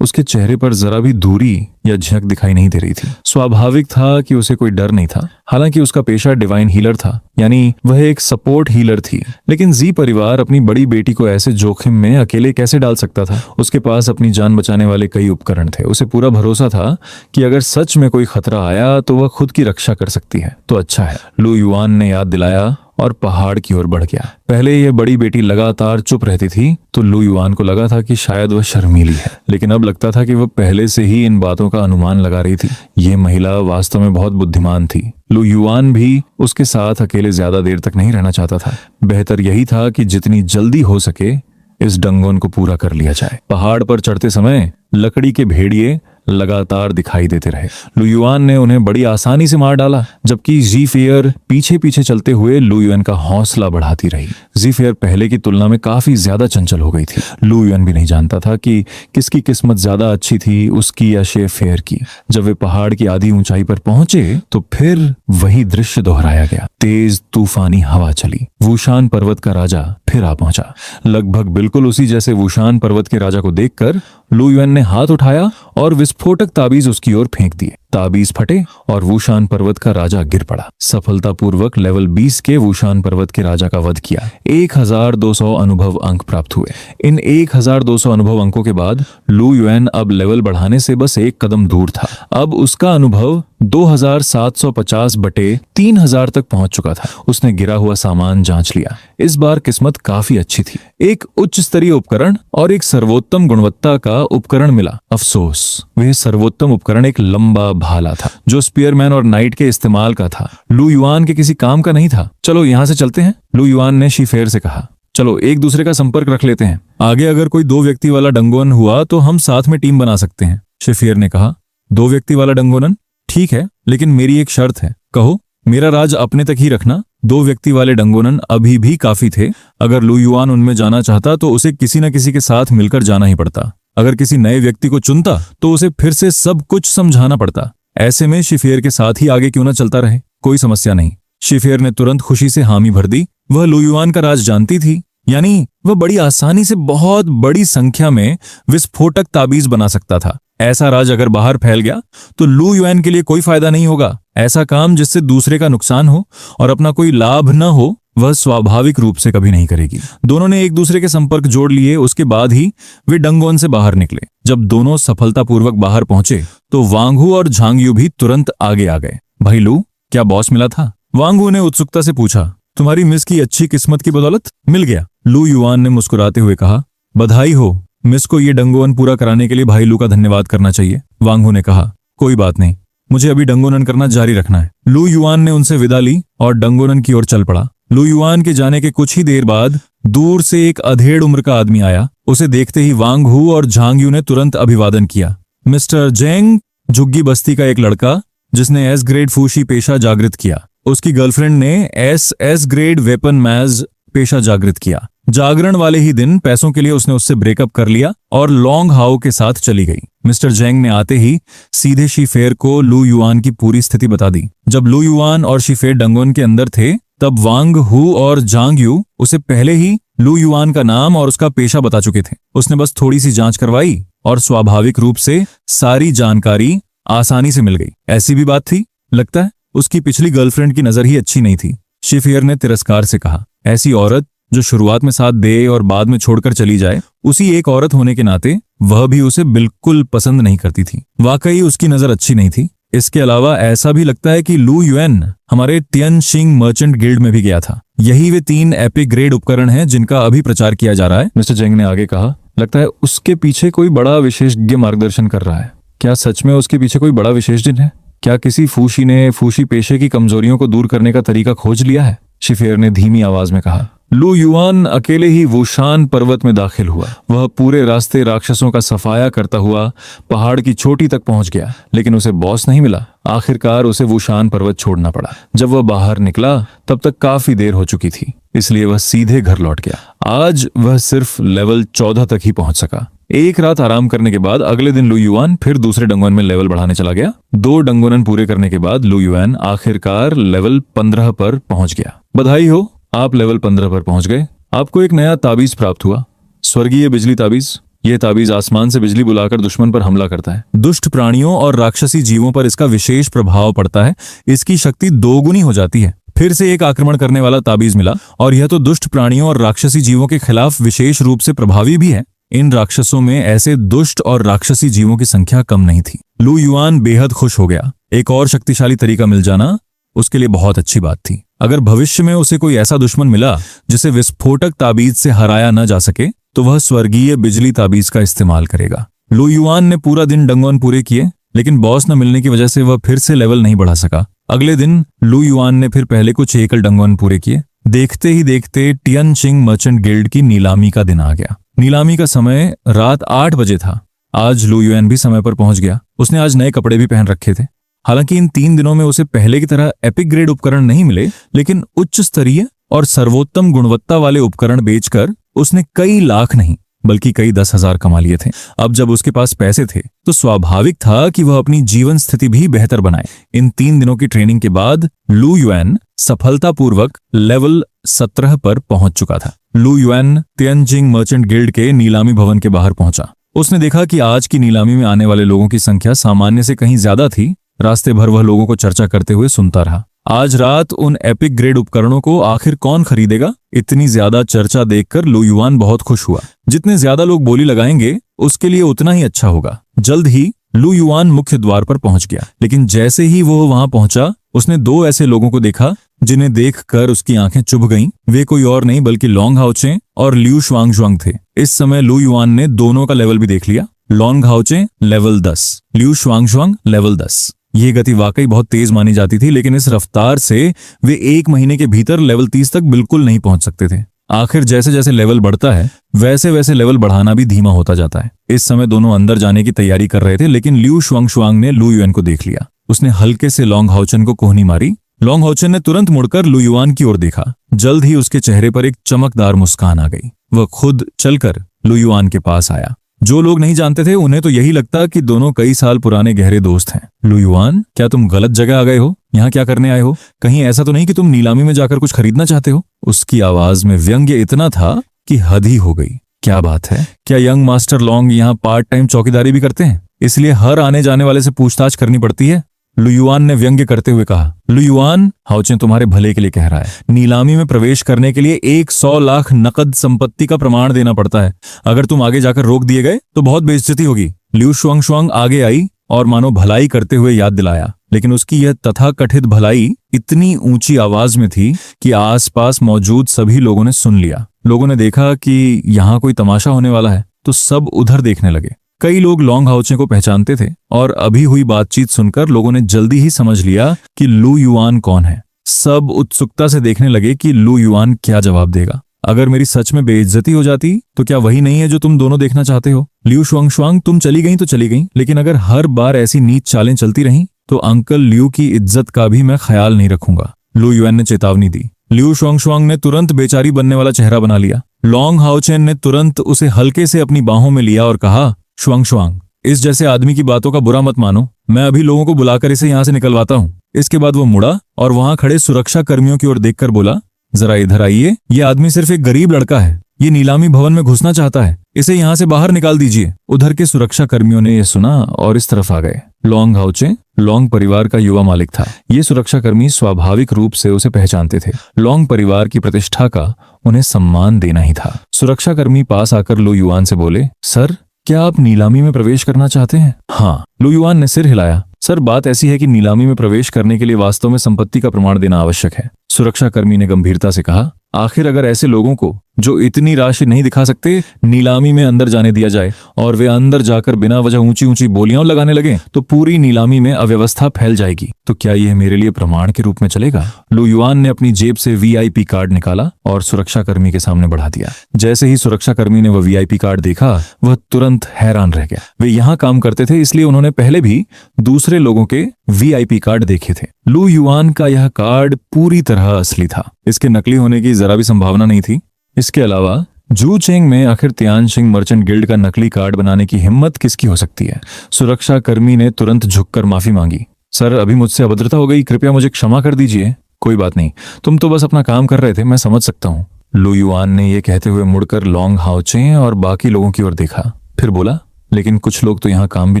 उसके चेहरे पर जरा भी दूरी या झिझक दिखाई नहीं दे रही थी। स्वाभाविक था कि उसे कोई डर नहीं था, हालांकि उसका पेशा डिवाइन हीलर था, यानी वह एक सपोर्ट हीलर थी। लेकिन जी परिवार अपनी बड़ी बेटी को ऐसे जोखिम में अकेले कैसे डाल सकता था? उसके पास अपनी जान बचाने वाले कई उपकरण थे। उसे पूरा भरोसा था कि अगर सच में कोई खतरा आया तो वह खुद की रक्षा कर सकती है। तो अच्छा है, लू युआन ने याद दिलाया और पहाड़ की ओर बढ़ गया। पहले ये बड़ी बेटी लगातार चुप रहती थी तो लू युआन को लगा था कि शायद वह शर्मीली है, लेकिन अब लगता था कि वह पहले से ही इन बातों का अनुमान लगा रही थी। ये महिला वास्तव में बहुत बुद्धिमान थी। लू युआन भी उसके साथ अकेले ज्यादा देर तक नहीं रहना चाहता था। बेहतर यही था कि जितनी जल्दी हो सके इस डंगोन को पूरा कर लिया जाए। पहाड़ पर चढ़ते समय लकड़ी के भेड़िए लगातार दिखाई देते रहे। लू युआन ने उन्हें बड़ी आसानी से मार डाला, जबकि जी फेयर पीछे पीछे चलते हुए लू युआन का हौसला बढ़ाती रही। जी फेयर पहले की तुलना में काफी ज्यादा चंचल हो गई थी। लू युआन भी नहीं जानता था कि किसकी किस्मत ज्यादा अच्छी थी, उसकी या शे फेयर की। जब वे पहाड़ की आधी ऊंचाई पर पहुंचे तो फिर वही दृश्य दोहराया गया। तेज तूफानी हवा चली। वुशान पर्वत का राजा फिर आ पहुंचा। लगभग बिल्कुल उसी जैसे वुशान पर्वत के राजा को देखकर लू युआन ने हाथ उठाया और विस्फोटक ताबीज उसकी ओर फेंक दिए। ताबीज फटे और वुशान पर्वत का राजा गिर पड़ा। सफलतापूर्वक लेवल 20 के वुशान पर्वत के राजा का वध किया। 1200 अनुभव अंक प्राप्त हुए। इन 1200 अनुभव अंकों के बाद लू युआन अब लेवल बढ़ाने से बस एक कदम दूर था। अब उसका अनुभव 2750 बटे 3000 तक पहुंच चुका था। उसने गिरा हुआ सामान जांच लिया। इस बार किस्मत काफी अच्छी थी। एक उच्च स्तरीय उपकरण और एक सर्वोत्तम गुणवत्ता का उपकरण मिला। अफसोस, वह सर्वोत्तम उपकरण एक लंबा भाला था जो स्पीयरमैन और नाइट के इस्तेमाल का था। लू युआन के किसी काम का नहीं था। चलो यहां से चलते हैं, लू युआन ने शी-फेयर से कहा। चलो एक दूसरे का संपर्क रख लेते हैं। आगे अगर कोई 2 व्यक्ति वाला डंगोन हुआ तो हम साथ में टीम बना सकते हैं, शी-फेयर ने कहा। 2 व्यक्ति वाला डंगोनन? ठीक है, लेकिन मेरी एक शर्त है। कहो। मेरा राज अपने तक ही रखना। 2 व्यक्ति वाले डंगोनन अभी भी काफी थे। अगर लू युआन उनमें जाना चाहता तो उसे किसी न किसी के साथ मिलकर जाना ही पड़ता। अगर किसी नए व्यक्ति को चुनता तो उसे फिर से सब कुछ समझाना पड़ता। ऐसे में शी-फेयर के साथ ही आगे क्यों न चलता रहे, कोई समस्या नहीं। शी-फेयर ने तुरंत खुशी से हामी भर दी। वह लू युआन का राज जानती थी, यानी वह बड़ी आसानी से बहुत बड़ी संख्या में विस्फोटक ताबीज बना सकता था। ऐसा राज अगर बाहर फैल गया तो लू युआन के लिए कोई फायदा नहीं होगा। ऐसा काम जिससे दूसरे का नुकसान हो और अपना कोई लाभ न हो, वह स्वाभाविक रूप से कभी नहीं करेगी। दोनों ने एक दूसरे के संपर्क जोड़ लिए। उसके बाद ही वे डंगोन से बाहर निकले। जब दोनों सफलतापूर्वक बाहर पहुंचे तो वांगहू और झांगयू भी तुरंत आगे आ गए। भाई लू, क्या बॉस मिला था? वांगहू ने उत्सुकता से पूछा। तुम्हारी मिस की अच्छी किस्मत की बदौलत मिल गया, लू युआन ने मुस्कुराते हुए कहा। बधाई हो। मिस को ये डंगोन पूरा कराने के लिए भाई लू का धन्यवाद करना चाहिए, वांगहू ने कहा। कोई बात नहीं, मुझे अभी डंगोनन करना जारी रखना है। लू युआन ने उनसे विदा ली और डंगोनन की ओर चल पड़ा। लू युआन के जाने के कुछ ही देर बाद दूर से एक अधेड़ उम्र का आदमी आया। उसे देखते ही वांगहू और झांगयू ने तुरंत अभिवादन किया। मिस्टर जेंग, झुग्गी बस्ती का एक लड़का जिसने एस ग्रेड फूशी पेशा जागृत किया। उसकी गर्लफ्रेंड ने एस ग्रेड वेपन मैज पेशा जागृत किया। जागरण वाले ही दिन पैसों के लिए उसने उससे ब्रेकअप कर लिया और लॉन्ग हाउ के साथ चली गई। मिस्टर जेंग ने आते ही सीधे शी-फेयर को लू युआन की पूरी स्थिति बता दी। जब लू युआन और शी-फेयर डंगोन के अंदर थे तब वांगहू और झांगयू उसे पहले ही लू युआन का नाम और उसका पेशा बता चुके थे। उसने बस थोड़ी सी जांच करवाई और स्वाभाविक रूप से सारी जानकारी आसानी से मिल गई। ऐसी भी बात थी, लगता है उसकी पिछली गर्लफ्रेंड की नजर ही अच्छी नहीं थी, शी-फेयर ने तिरस्कार से कहा। ऐसी औरत जो शुरुआत में साथ दे और बाद में छोड़कर चली जाए, उसी एक औरत होने के नाते वह भी उसे बिल्कुल पसंद नहीं करती थी। वाकई उसकी नजर अच्छी नहीं थी। इसके अलावा ऐसा भी लगता है कि लू युआन हमारे तियनशिंग मर्चेंट गिल्ड में भी गया था। यही वे 3 एपिक ग्रेड उपकरण हैं जिनका अभी प्रचार किया जा रहा है, मिस्टर जेंग ने आगे कहा। लगता है उसके पीछे कोई बड़ा विशेषज्ञ मार्गदर्शन कर रहा है। क्या सच में उसके पीछे कोई बड़ा विशेषज्ञ है? क्या किसी फूशी ने फूशी पेशे की कमजोरियों को दूर करने का तरीका खोज लिया है? शी-फेयर ने धीमी आवाज में कहा। लू युआन अकेले ही वुशान पर्वत में दाखिल हुआ। वह पूरे रास्ते राक्षसों का सफाया करता हुआ पहाड़ की चोटी तक पहुंच गया, लेकिन उसे बॉस नहीं मिला। आखिरकार उसे वुशान पर्वत छोड़ना पड़ा। जब वह बाहर निकला तब तक काफी देर हो चुकी थी, इसलिए वह सीधे घर लौट गया। आज वह सिर्फ लेवल 14 तक ही पहुंच सका। एक रात आराम करने के बाद अगले दिन लू युआन फिर दूसरे डंगोन में लेवल बढ़ाने चला गया। 2 डंगोनन पूरे करने के बाद लू युआन आखिरकार लेवल 15 पर पहुंच गया। बधाई हो, आप लेवल 15 पर पहुंच गए। आपको एक नया ताबीज प्राप्त हुआ, स्वर्गीय बिजली ताबीज। यह ताबीज आसमान से बिजली बुलाकर दुश्मन पर हमला करता है। दुष्ट प्राणियों और राक्षसी जीवों पर इसका विशेष प्रभाव पड़ता है, इसकी शक्ति दोगुनी हो जाती है। फिर से एक आक्रमण करने वाला ताबीज मिला और यह तो दुष्ट प्राणियों और राक्षसी जीवों के खिलाफ विशेष रूप से प्रभावी भी है। इन राक्षसों में ऐसे दुष्ट और राक्षसी जीवों की संख्या कम नहीं थी। लू युआन बेहद खुश हो गया। एक और शक्तिशाली तरीका मिल जाना उसके लिए बहुत अच्छी बात थी। अगर भविष्य में उसे कोई ऐसा दुश्मन मिला जिसे विस्फोटक ताबीज से हराया न जा सके तो वह स्वर्गीय बिजली ताबीज का इस्तेमाल करेगा। लू युआन ने पूरा दिन डंगोन पूरे किए, लेकिन बॉस न मिलने की वजह से वह फिर से लेवल नहीं बढ़ा सका। अगले दिन लू युआन ने फिर पहले कुछ एकल डंगोन पूरे किए। देखते ही देखते टियनचिंग मर्चेंट गिल्ड की नीलामी का दिन आ गया। नीलामी का समय रात 8 बजे था। आज लू युआन भी समय पर पहुंच गया। उसने आज नए कपड़े भी पहन रखे थे। हालांकि इन 3 दिनों में उसे पहले की तरह एपिक ग्रेड उपकरण नहीं मिले, लेकिन उच्च स्तरीय और सर्वोत्तम गुणवत्ता वाले उपकरण बेचकर उसने कई लाख नहीं बल्कि कई 10,000 कमा लिए थे। अब जब उसके पास पैसे थे तो स्वाभाविक था कि वह अपनी जीवन स्थिति भी बेहतर बनाए। इन 3 दिनों की ट्रेनिंग के बाद लू युआन सफलतापूर्वक लेवल 17 पर पहुंच चुका था। लू युआन टियनचिंग मर्चेंट गिल्ड के नीलामी भवन के बाहर पहुंचा। उसने देखा कि आज की नीलामी में आने वाले लोगों की संख्या सामान्य से कहीं ज्यादा थी। रास्ते भर वह लोगों को चर्चा करते हुए सुनता रहा। आज रात उन एपिक ग्रेड उपकरणों को आखिर कौन खरीदेगा? इतनी ज्यादा चर्चा देखकर लू युआन बहुत खुश हुआ। जितने ज्यादा लोग बोली लगाएंगे उसके लिए उतना ही अच्छा होगा। जल्द ही लू युआन मुख्य द्वार पर पहुंच गया, लेकिन जैसे ही वो वहां पहुंचा उसने 2 ऐसे लोगों को देखा जिन्हें देखकर उसकी आंखें चुभ गईं। वे कोई और नहीं बल्कि लॉन्ग हाओचे और लियू शुआंगजुआंग थे। इस समय लू युआन ने दोनों का लेवल भी देख लिया। लॉन्ग हाओचे लेवल 10, लियू शुआंगजुआंग लेवल 10। ये गति वाकई बहुत तेज मानी जाती थी, लेकिन इस रफ्तार से वे 1 महीने के भीतर लेवल 30 तक बिल्कुल नहीं पहुंच सकते थे। आखिर जैसे जैसे लेवल बढ़ता है वैसे वैसे लेवल बढ़ाना भी धीमा होता जाता है। इस समय दोनों अंदर जाने की तैयारी कर रहे थे, लेकिन लियू शुआंगजुआंग ने लू युआन को देख लिया। उसने हल्के से लॉन्ग हाओचन को कोहनी मारी। लॉन्ग हाओचन ने तुरंत मुड़कर लू युआन की ओर देखा। जल्द ही उसके चेहरे पर एक चमकदार मुस्कान आ गई। वह खुद चलकर लू युआन के पास आया। जो लोग नहीं जानते थे उन्हें तो यही लगता कि दोनों कई साल पुराने गहरे दोस्त हैं। लू युआन, क्या तुम गलत जगह आ गए हो? यहाँ क्या करने आए हो? कहीं ऐसा तो नहीं कि तुम नीलामी में जाकर कुछ खरीदना चाहते हो? उसकी आवाज में व्यंग्य इतना था कि हद ही हो गई। क्या बात है? क्या यंग मास्टर लॉन्ग यहाँ पार्ट टाइम चौकीदारी भी करते हैं, इसलिए हर आने जाने वाले से पूछताछ करनी पड़ती है? लू युआन ने व्यंग्य करते हुए कहा। लू युआन, हाओचे तुम्हारे भले के लिए कह रहा है। नीलामी में प्रवेश करने के लिए 100 लाख नकद संपत्ति का प्रमाण देना पड़ता है। अगर तुम आगे जाकर रोक दिए गए तो बहुत बेइज्जती होगी। लियू शुआंगजुआंग आगे आई और मानो भलाई करते हुए याद दिलाया, लेकिन उसकी यह तथाकथित भलाई इतनी ऊंची आवाज में थी कि आसपास मौजूद सभी लोगों ने सुन लिया। लोगों ने देखा कि यहाँ कोई तमाशा होने वाला है तो सब उधर देखने लगे। कई लोग लॉन्ग हाओचे को पहचानते थे और अभी हुई बातचीत सुनकर लोगों ने जल्दी ही समझ लिया कि लू युआन कौन है। सब उत्सुकता से देखने लगे कि लू युआन क्या जवाब देगा। अगर मेरी सच में बेइज्जती हो जाती तो क्या वही नहीं है जो तुम दोनों देखना चाहते हो? लियू शुआंगजुआंग, तुम चली गई तो चली गई, लेकिन अगर हर बार ऐसी नीच चालें चलती रहीं तो अंकल लियू की इज्जत का भी मैं ख्याल नहीं रखूंगा। लू युआन ने चेतावनी दी। लियू शुआंगजुआंग ने तुरंत बेचारी बनने वाला चेहरा बना लिया। लॉन्ग हाओचेन ने तुरंत उसे हल्के से अपनी बाहों में लिया और कहा, शुआंगजुआंग, इस जैसे आदमी की बातों का बुरा मत मानो। मैं अभी लोगों को बुलाकर इसे यहाँ से निकलवाता हूँ। इसके बाद वो मुड़ा और वहां खड़े सुरक्षा कर्मियों की ओर देखकर बोला, जरा इधर आइए। ये आदमी सिर्फ एक गरीब लड़का है। ये नीलामी भवन में घुसना चाहता है। इसे यहाँ से बाहर निकाल दीजिए। उधर के सुरक्षा कर्मियों ने यह सुना और इस तरफ आ गए। लॉन्ग हाओचे लॉन्ग परिवार का युवा मालिक था। ये सुरक्षा कर्मी स्वाभाविक रूप से उसे पहचानते थे। लॉन्ग परिवार की प्रतिष्ठा का उन्हें सम्मान देना ही था। सुरक्षा कर्मी पास आकर लू युआन से बोले, सर, क्या आप नीलामी में प्रवेश करना चाहते हैं? हाँ। लू युआन ने सिर हिलाया। सर, बात ऐसी है कि नीलामी में प्रवेश करने के लिए वास्तव में संपत्ति का प्रमाण देना आवश्यक है। सुरक्षा कर्मी ने गंभीरता से कहा, आखिर अगर ऐसे लोगों को जो इतनी राशि नहीं दिखा सकते नीलामी में अंदर जाने दिया जाए और वे अंदर जाकर बिना वजह ऊंची ऊंची बोलियां लगाने लगे तो पूरी नीलामी में अव्यवस्था फैल जाएगी। तो क्या यह मेरे लिए प्रमाण के रूप में चलेगा? लू युआन ने अपनी जेब से वीआईपी कार्ड निकाला और सुरक्षा कर्मी के सामने बढ़ा दिया। जैसे ही सुरक्षा कर्मी ने वह वीआईपी कार्ड देखा वह तुरंत हैरान रह गया। वे यहाँ काम करते थे, इसलिए उन्होंने पहले भी दूसरे लोगों के वीआईपी कार्ड देखे थे। लू युआन का यह कार्ड पूरी तरह असली था। इसके नकली होने की जरा भी संभावना नहीं थी। इसके अलावा जू चेंग में आखिर टियनचिंग मर्चेंट गिल्ड का नकली कार्ड बनाने की हिम्मत किसकी हो सकती है? सुरक्षा कर्मी ने तुरंत झुककर माफी मांगी। सर, अभी मुझसे अभद्रता हो गई, कृपया मुझे क्षमा कर दीजिए। कोई बात नहीं, तुम तो बस अपना काम कर रहे थे, मैं समझ सकता हूँ। लू युआन ने यह कहते हुए मुड़कर लॉन्ग हाओचे और बाकी लोगों की ओर देखा। फिर बोला, लेकिन कुछ लोग तो यहाँ काम भी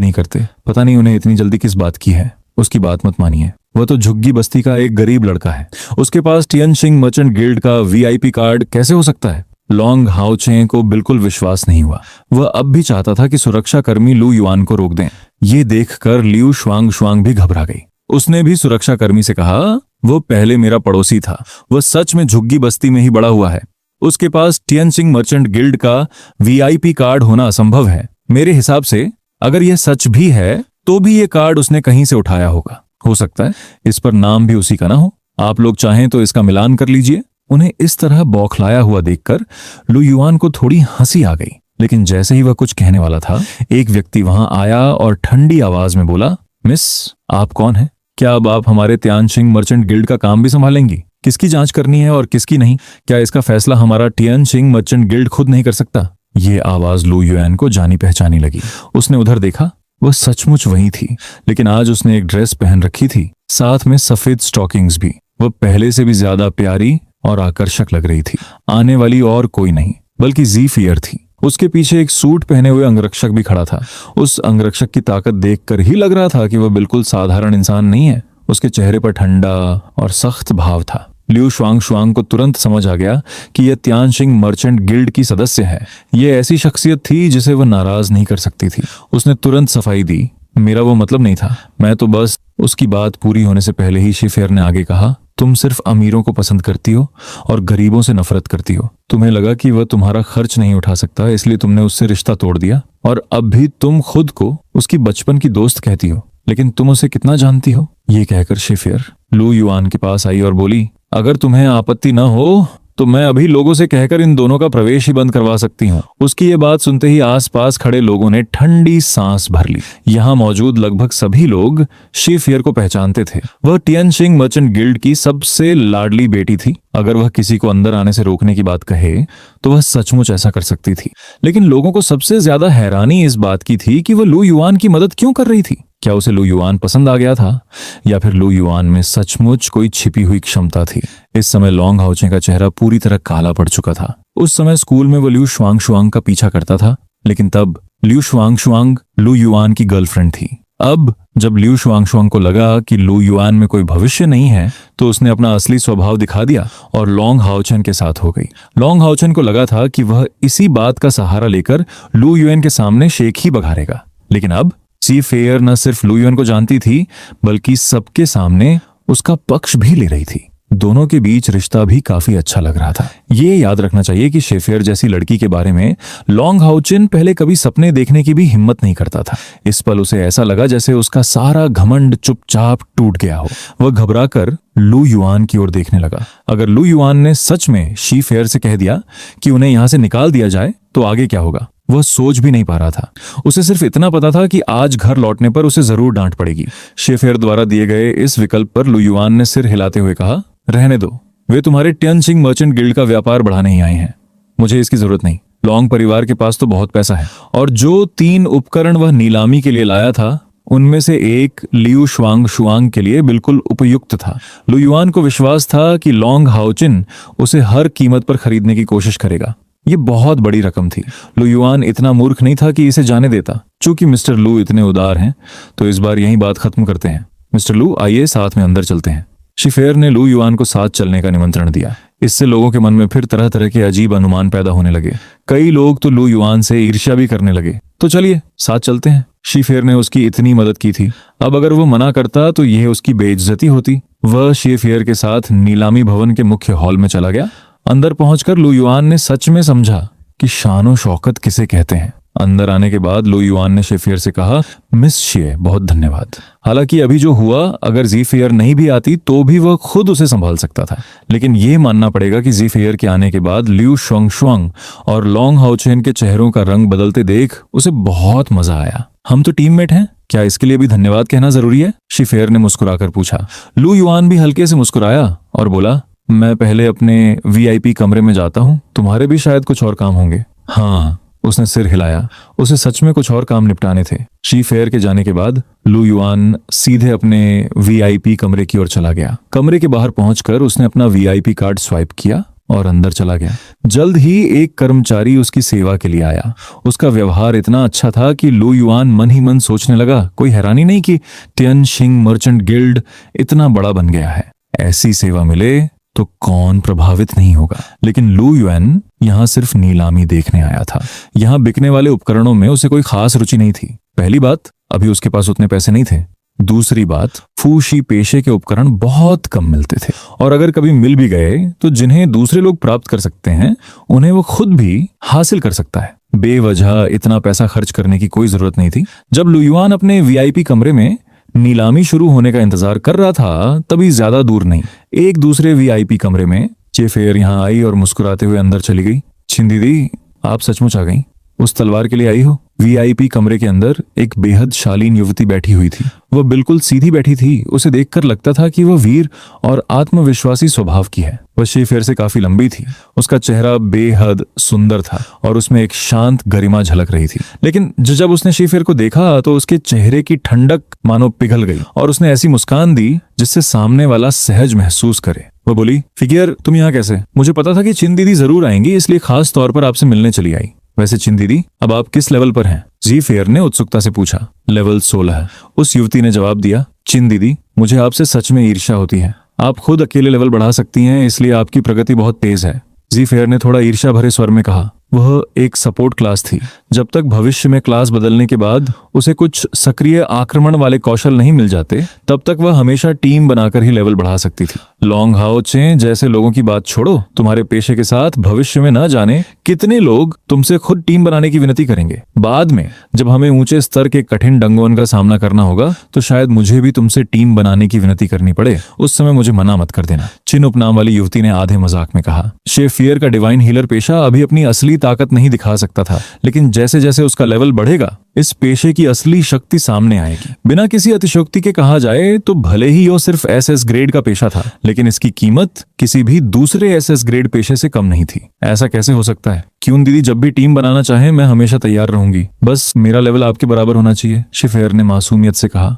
नहीं करते, पता नहीं उन्हें इतनी जल्दी किस बात की है। उसकी बात मत मानिए, वह तो झुग्गी बस्ती का एक गरीब लड़का है, उसके पास टियनशिंग मर्चेंट गिल्ड का वीआईपी कार्ड कैसे हो सकता है? लॉन्ग हाओचे को बिल्कुल विश्वास नहीं हुआ। वह अब भी चाहता था कि सुरक्षा कर्मी लू युआन को रोक दें। ये देखकर लियू शुआंग शुआंग भी घबरा गई। उसने भी सुरक्षा कर्मी से कहा, वो पहले मेरा पड़ोसी था, वह सच में झुग्गी बस्ती में ही बड़ा हुआ है, उसके पास टियनशिंग मर्चेंट गिल्ड का वीआईपी कार्ड होना असंभव है। मेरे हिसाब से अगर यह सच भी है तो भी ये कार्ड उसने कहीं से उठाया होगा। हो सकता है इस पर नाम भी उसी का ना हो। आप लोग चाहें तो इसका मिलान कर लीजिए। उन्हें इस तरह बौखलाया हुआ देखकर लू युआन को थोड़ी हंसी आ गई, लेकिन जैसे ही वह कुछ कहने वाला था, एक व्यक्ति वहां आया और ठंडी आवाज में बोला, मिस, आप कौन हैं? क्या अब आप हमारे टियनशिंग मर्चेंट गिल्ड का काम भी संभालेंगी? किसकी जांच करनी है और किसकी नहीं? क्या इसका फैसला हमारा टियनशिंग मर्चेंट गिल्ड खुद नहीं कर सकता? ये आवाज लू युआन को जानी पहचानी लगी। उसने उधर देखा, वह सचमुच वही थी, लेकिन आज उसने एक ड्रेस पहन रखी थी, साथ में सफेद स्टॉकिंग्स भी। वह पहले से भी ज्यादा प्यारी और आकर्षक लग रही थी। आने वाली और कोई नहीं बल्कि ज़ीफियर थी। उसके पीछे एक सूट पहने हुए अंगरक्षक भी खड़ा था। उस अंगरक्षक की ताकत देखकर ही लग रहा था कि वह बिल्कुल साधारण इंसान नहीं है। उसके चेहरे पर ठंडा और सख्त भाव था। लियू शुआंग शुआंग को तुरंत समझ आ गया कि यह टियनशिंग मर्चेंट गिल्ड की सदस्य है। यह ऐसी शख्सियत थी जिसे वह नाराज नहीं कर सकती थी। उसने तुरंत सफाई दी, मेरा वो मतलब नहीं था, मैं तो बस। उसकी बात पूरी होने से पहले ही शिफेर ने आगे कहा, तुम सिर्फ अमीरों को पसंद करती हो और गरीबों से नफरत करती हो। तुम्हें लगा कि वह तुम्हारा खर्च नहीं उठा सकता, इसलिए तुमने उससे रिश्ता तोड़ दिया, और अब भी तुम खुद को उसकी बचपन की दोस्त कहती हो, लेकिन तुम उसे कितना जानती हो? ये कहकर शिफेर लू युआन के पास आई और बोली, अगर तुम्हें आपत्ति न हो तो मैं अभी लोगों से कहकर इन दोनों का प्रवेश ही बंद करवा सकती हूँ। उसकी ये बात सुनते ही आसपास खड़े लोगों ने ठंडी सांस भर ली। यहाँ मौजूद लगभग सभी लोग शिफेर को पहचानते थे। वह टियनशिंग मर्चेंट गिल्ड की सबसे लाडली बेटी थी। अगर वह किसी को अंदर आने से रोकने की बात कहे तो वह सचमुच ऐसा कर सकती थी। लेकिन लोगों को सबसे ज्यादा हैरानी इस बात की थी कि वह लू युआन की मदद क्यों कर रही थी। क्या उसे लू युआन पसंद आ गया था, या फिर लू युआन में सचमुच कोई छिपी हुई क्षमता थी? इस समय लॉन्ग हाउचे का चेहरा पूरी तरह काला पड़ चुका था। उस समय स्कूल में वो लियू शुआंग शुआंग का पीछा करता था, लेकिन तब लियू शुआंग शुआंग लू युआन की गर्लफ्रेंड थी। अब जब लियू शुआंग शुआंग को लगा कि लू युआन में कोई भविष्य नहीं है, तो उसने अपना असली स्वभाव दिखा दिया और लॉन्ग हाउचेन के साथ हो गई। लॉन्ग हाउचेन को लगा था कि वह इसी बात का सहारा लेकर लू युआन के सामने शेख ही बघारेगा, लेकिन अब शिफेर न सिर्फ लू युआन को जानती थी, बल्कि सबके सामने उसका पक्ष भी ले रही थी। दोनों के बीच रिश्ता भी काफी अच्छा लग रहा था। ये याद रखना चाहिए कि शिफेर जैसी लड़की के बारे में लॉन्ग हाउचेन पहले कभी सपने देखने की भी हिम्मत नहीं करता था। इस पल उसे ऐसा लगा जैसे उसका सारा घमंड चुपचाप टूट गया हो। वह घबराकर लू युआन की ओर देखने लगा। अगर लू युआन ने सच में शिफेर से कह दिया कि उन्हें यहां से निकाल दिया जाए तो आगे क्या होगा, वह सोच भी नहीं पा रहा था। उसे सिर्फ इतना पता था कि आज घर लौटने पर उसे जरूर डांट पड़ेगी। शिफेर द्वारा दिए गए इस विकल्प पर लू युआन ने सिर हिलाते हुए कहा, रहने दो, वे तुम्हारे टियनशिंग मर्चेंट गिल्ड का व्यापार बढ़ाने ही आए हैं, मुझे इसकी जरूरत नहीं। लॉन्ग परिवार के पास तो बहुत पैसा है, और जो 3 उपकरण वह नीलामी के लिए लाया था उनमें से एक लियू शुआंग शुआंग के लिए बिल्कुल उपयुक्त था। लू युआन को विश्वास था कि लॉन्ग हाउचिन उसे हर कीमत पर खरीदने की कोशिश करेगा। ये बहुत बड़ी रकम थी। लू युआन इतना मूर्ख नहीं था कि इसे जाने देता। चूंकि मिस्टर लू इतने उदार हैं, तो इस बार यही बात खत्म करते हैं। मिस्टर लू, आइए साथ में अंदर चलते हैं। शिफेर ने लू युआन को साथ चलने का निमंत्रण दिया। इससे लोगों के मन में फिर तरह तरह के अजीब अनुमान पैदा होने लगे। कई लोग तो लू युआन से ईर्ष्या भी करने लगे। तो चलिए साथ चलते हैं। शिफेर ने उसकी इतनी मदद की थी, अब अगर वो मना करता तो यह उसकी बेइज्जती होती। वह शिफेर के साथ नीलामी भवन के मुख्य हॉल में चला गया। अंदर पहुंचकर लू युआन ने सच में समझा कि शान शौकत किसे कहते हैं। अंदर आने के बाद लू युआन ने शिफेर से कहा, मिस शिए, बहुत धन्यवाद। हालांकि अभी जो हुआ, अगर ज़ीफियर नहीं भी आती तो भी वह खुद उसे संभाल सकता था, लेकिन यह मानना पड़ेगा कि ज़ीफियर के आने के बाद लियू शुआंग शुआंग और लॉन्ग हाउचेन के चेहरों का रंग बदलते देख उसे बहुत मजा आया। हम तो टीममेट हैं, क्या इसके लिए भी धन्यवाद कहना जरूरी है? शिफेर ने मुस्कुराकर पूछा। लू युआन भी हल्के से मुस्कुराया और बोला, मैं पहले अपने वीआईपी कमरे में जाता हूँ, तुम्हारे भी शायद कुछ और काम होंगे। हाँ, उसने सिर हिलाया। उसे सच में कुछ और काम निपटाने थे। शिफेर के जाने के बाद लू युआन सीधे अपने वीआईपी कमरे की ओर चला गया। कमरे के बाहर पहुंचकर उसने अपना वीआईपी कार्ड स्वाइप किया और अंदर चला गया। जल्द ही एक कर्मचारी उसकी सेवा के लिए आया। उसका व्यवहार इतना अच्छा था कि लू युआन मन ही मन सोचने लगा, कोई हैरानी नहीं कि टियनशिंग मर्चेंट गिल्ड इतना बड़ा बन गया है। ऐसी सेवा मिले तो कौन प्रभावित नहीं होगा। लेकिन लू युआन यहाँ सिर्फ नीलामी देखने आया था। यहाँ बिकने वाले उपकरणों में उसे कोई खास रुचि नहीं थी। पहली बात, अभी उसके पास उतने पैसे नहीं थे। दूसरी बात, फूशी पेशे के उपकरण बहुत कम मिलते थे, और अगर कभी मिल भी गए तो जिन्हें दूसरे लोग प्राप्त कर सकते हैं उन्हें वो खुद भी हासिल कर सकता है। बेवजह इतना पैसा खर्च करने की कोई जरूरत नहीं थी। जब लू युआन अपने वीआईपी कमरे में नीलामी शुरू होने का इंतजार कर रहा था, तभी ज्यादा दूर नहीं, एक दूसरे वीआईपी कमरे में चेफेयर यहाँ आई और मुस्कुराते हुए अंदर चली गई। छिन दीदी, आप सचमुच आ गई? उस तलवार के लिए आई हो? वीआईपी कमरे के अंदर एक बेहद शालीन युवती बैठी हुई थी। वह बिल्कुल सीधी बैठी थी। उसे देखकर लगता था कि वह वीर और आत्मविश्वासी स्वभाव की है। वह शेफेर से काफी लंबी थी। उसका चेहरा बेहद सुंदर था और उसमें एक शांत गरिमा झलक रही थी। लेकिन जब उसने शेफेर को देखा तो उसके चेहरे की ठंडक मानो पिघल गई और उसने ऐसी मुस्कान दी जिससे सामने वाला सहज महसूस करे। वह बोली, फिगियर, तुम यहाँ कैसे? मुझे पता था कि छिन दीदी जरूर आएंगी, इसलिए खास तौर पर आपसे मिलने चली आई। वैसे छिन दीदी, अब आप किस लेवल पर हैं? ज़ीफेयर ने उत्सुकता से पूछा। लेवल 16। उस युवती ने जवाब दिया। छिन दीदी, मुझे आपसे सच में ईर्ष्या होती है। आप खुद अकेले लेवल बढ़ा सकती हैं, इसलिए आपकी प्रगति बहुत तेज है। ज़ीफेयर ने थोड़ा ईर्ष्या भरे स्वर में कहा। वह एक सपोर्ट क्लास थी। जब तक भविष्य में क्लास बदलने के बाद उसे कुछ सक्रिय आक्रमण वाले कौशल नहीं मिल जाते, तब तक वह हमेशा टीम बनाकर ही लेवल बढ़ा सकती थी। लॉन्ग हाओ चे जैसे लोगों की बात छोड़ो, तुम्हारे पेशे के साथ भविष्य में न जाने कितने लोग तुमसे खुद टीम बनाने की विनती करेंगे। बाद में जब हमें ऊंचे स्तर के कठिन डंगोन का सामना करना होगा तो शायद मुझे भी तुमसे टीम बनाने की विनती करनी पड़े। उस समय मुझे मना मत कर देना। चिन उपनाम वाली युवती ने आधे मजाक में कहा। शेफियर का डिवाइन हीलर पेशा अभी अपनी असली ताकत नहीं दिखा सकता था, लेकिन जैसे जैसे उसका लेवल बढ़ेगा इस पेशे की असली शक्ति सामने आएगी। बिना किसी अतिशयोक्ति के कहा जाए तो भले ही यह सिर्फ एसएस ग्रेड का पेशा था, लेकिन इसकी कीमत किसी भी दूसरे एसएस ग्रेड पेशे से कम नहीं थी। ऐसा कैसे हो सकता है? क्यों दीदी, जब भी टीम बनाना चाहे मैं हमेशा तैयार रहूंगी, बस मेरा लेवल आपके बराबर होना चाहिए, शेफेयर ने मासूमियत से कहा।